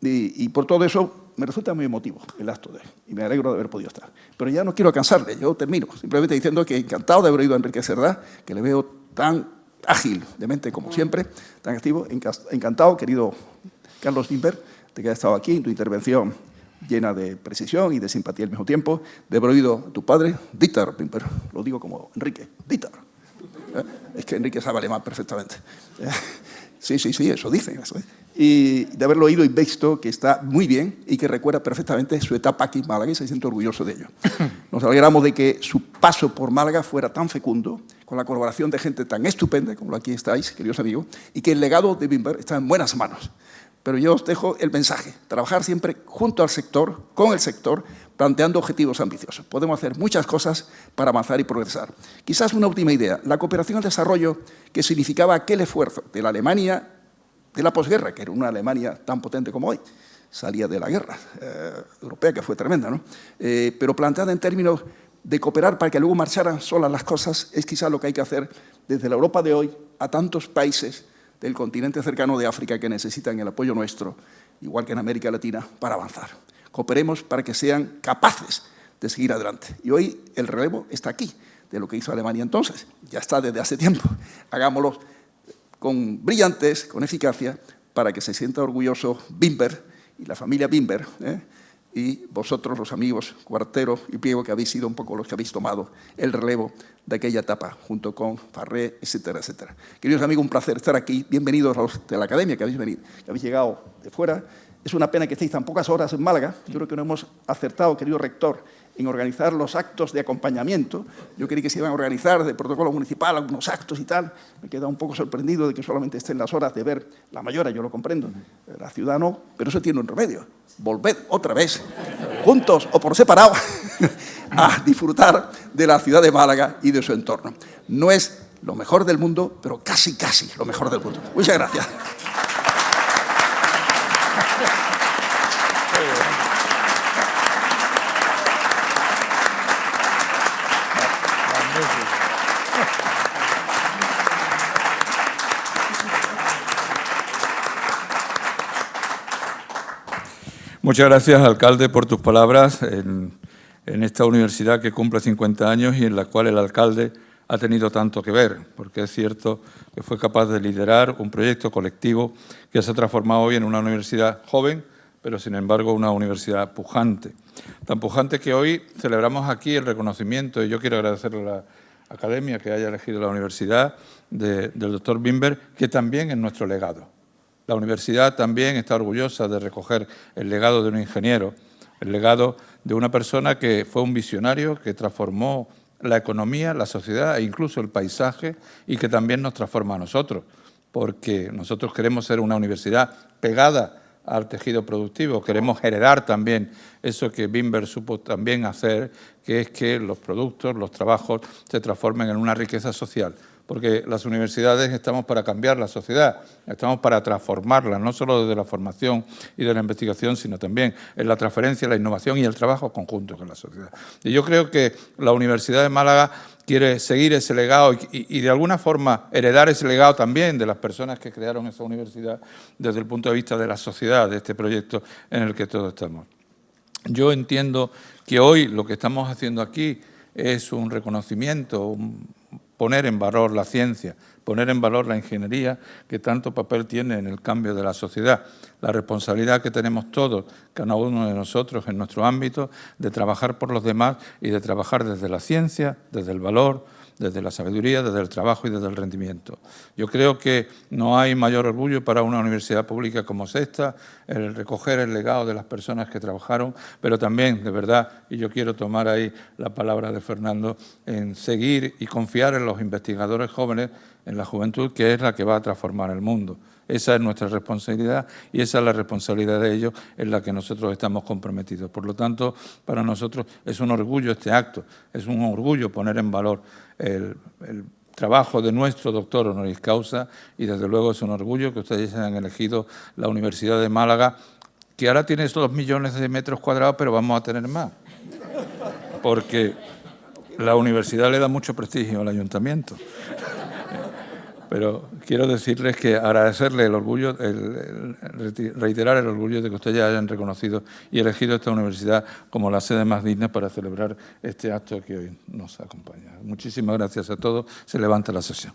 Y por todo eso me resulta muy emotivo el acto de hoy y me alegro de haber podido estar. Pero ya no quiero cansarle, yo termino simplemente diciendo que encantado de haber oído a Enrique Cerdá, que le veo tan ágil de mente como siempre, tan activo. Encantado, querido Carlos Wimber, de que haya estado aquí en tu intervención llena de precisión y de simpatía al mismo tiempo, de haber oído a tu padre, Dieter Wimber, lo digo como Enrique, Dieter. Es que Enrique sabe alemán perfectamente. Sí, eso dicen. Y de haberlo oído y visto que está muy bien y que recuerda perfectamente su etapa aquí en Málaga y se siente orgulloso de ello. Nos alegramos de que su paso por Málaga fuera tan fecundo, con la colaboración de gente tan estupenda como aquí estáis, queridos amigos, y que el legado de Wimber está en buenas manos. Pero yo os dejo el mensaje, trabajar siempre junto al sector, con el sector, planteando objetivos ambiciosos. Podemos hacer muchas cosas para avanzar y progresar. Quizás una última idea, la cooperación al desarrollo que significaba aquel esfuerzo de la Alemania de la posguerra, que era una Alemania tan potente como hoy, salía de la guerra europea, que fue tremenda, ¿no? Pero planteada en términos de cooperar para que luego marcharan solas las cosas, es quizás lo que hay que hacer desde la Europa de hoy a tantos países del continente cercano de África que necesitan el apoyo nuestro, igual que en América Latina, para avanzar. Cooperemos para que sean capaces de seguir adelante. Y hoy el relevo está aquí, de lo que hizo Alemania entonces. Ya está desde hace tiempo. Hagámoslo con brillantez, con eficacia, para que se sienta orgulloso Wimber y la familia Wimber, y vosotros, los amigos Cuartero y Priego, que habéis sido un poco los que habéis tomado el relevo de aquella etapa, junto con Farré, etcétera, etcétera. Queridos amigos, un placer estar aquí. Bienvenidos a los de la Academia que habéis venido, que habéis llegado de fuera. Es una pena que estéis tan pocas horas en Málaga. Yo creo que no hemos acertado, querido rector, en organizar los actos de acompañamiento. Yo creí que se iban a organizar de protocolo municipal algunos actos y tal. Me he quedado un poco sorprendido de que solamente estén las horas de ver la Mayora, yo lo comprendo. La ciudad no, pero eso tiene un remedio. Volved otra vez, juntos o por separado, a disfrutar de la ciudad de Málaga y de su entorno. No es lo mejor del mundo, pero casi, casi lo mejor del mundo. Muchas gracias. Muchas gracias, alcalde, por tus palabras en esta universidad que cumple 50 años y en la cual el alcalde ha tenido tanto que ver, porque es cierto que fue capaz de liderar un proyecto colectivo que se ha transformado hoy en una universidad joven, pero sin embargo una universidad pujante. Tan pujante que hoy celebramos aquí el reconocimiento, y yo quiero agradecerle a la Academia que haya elegido la universidad del doctor Wimber, que también es nuestro legado. La universidad también está orgullosa de recoger el legado de un ingeniero, el legado de una persona que fue un visionario, que transformó la economía, la sociedad e incluso el paisaje, y que también nos transforma a nosotros, porque nosotros queremos ser una universidad pegada al tejido productivo, queremos heredar también eso que Wimber supo también hacer, que es que los productos, los trabajos se transformen en una riqueza social. Porque las universidades estamos para cambiar la sociedad, estamos para transformarla, no solo desde la formación y de la investigación, sino también en la transferencia, la innovación y el trabajo conjunto con la sociedad. Y yo creo que la Universidad de Málaga quiere seguir ese legado y de alguna forma heredar ese legado también de las personas que crearon esa universidad desde el punto de vista de la sociedad, de este proyecto en el que todos estamos. Yo entiendo que hoy lo que estamos haciendo aquí es un reconocimiento, poner en valor la ciencia, poner en valor la ingeniería que tanto papel tiene en el cambio de la sociedad. La responsabilidad que tenemos todos, cada uno de nosotros en nuestro ámbito, de trabajar por los demás y de trabajar desde la ciencia, desde el valor, desde la sabiduría, desde el trabajo y desde el rendimiento. Yo creo que no hay mayor orgullo para una universidad pública como es esta, el recoger el legado de las personas que trabajaron, pero también, de verdad, y yo quiero tomar ahí la palabra de Fernando, en seguir y confiar en los investigadores jóvenes, en la juventud, que es la que va a transformar el mundo. Esa es nuestra responsabilidad y esa es la responsabilidad de ellos en la que nosotros estamos comprometidos. Por lo tanto, para nosotros es un orgullo este acto, es un orgullo poner en valor el trabajo de nuestro doctor honoris causa y desde luego es un orgullo que ustedes hayan elegido la Universidad de Málaga, que ahora tiene esos 2 millones de metros cuadrados, pero vamos a tener más, porque la universidad le da mucho prestigio al ayuntamiento. Pero quiero decirles que agradecerles el orgullo, reiterar el orgullo de que ustedes hayan reconocido y elegido esta universidad como la sede más digna para celebrar este acto que hoy nos acompaña. Muchísimas gracias a todos. Se levanta la sesión.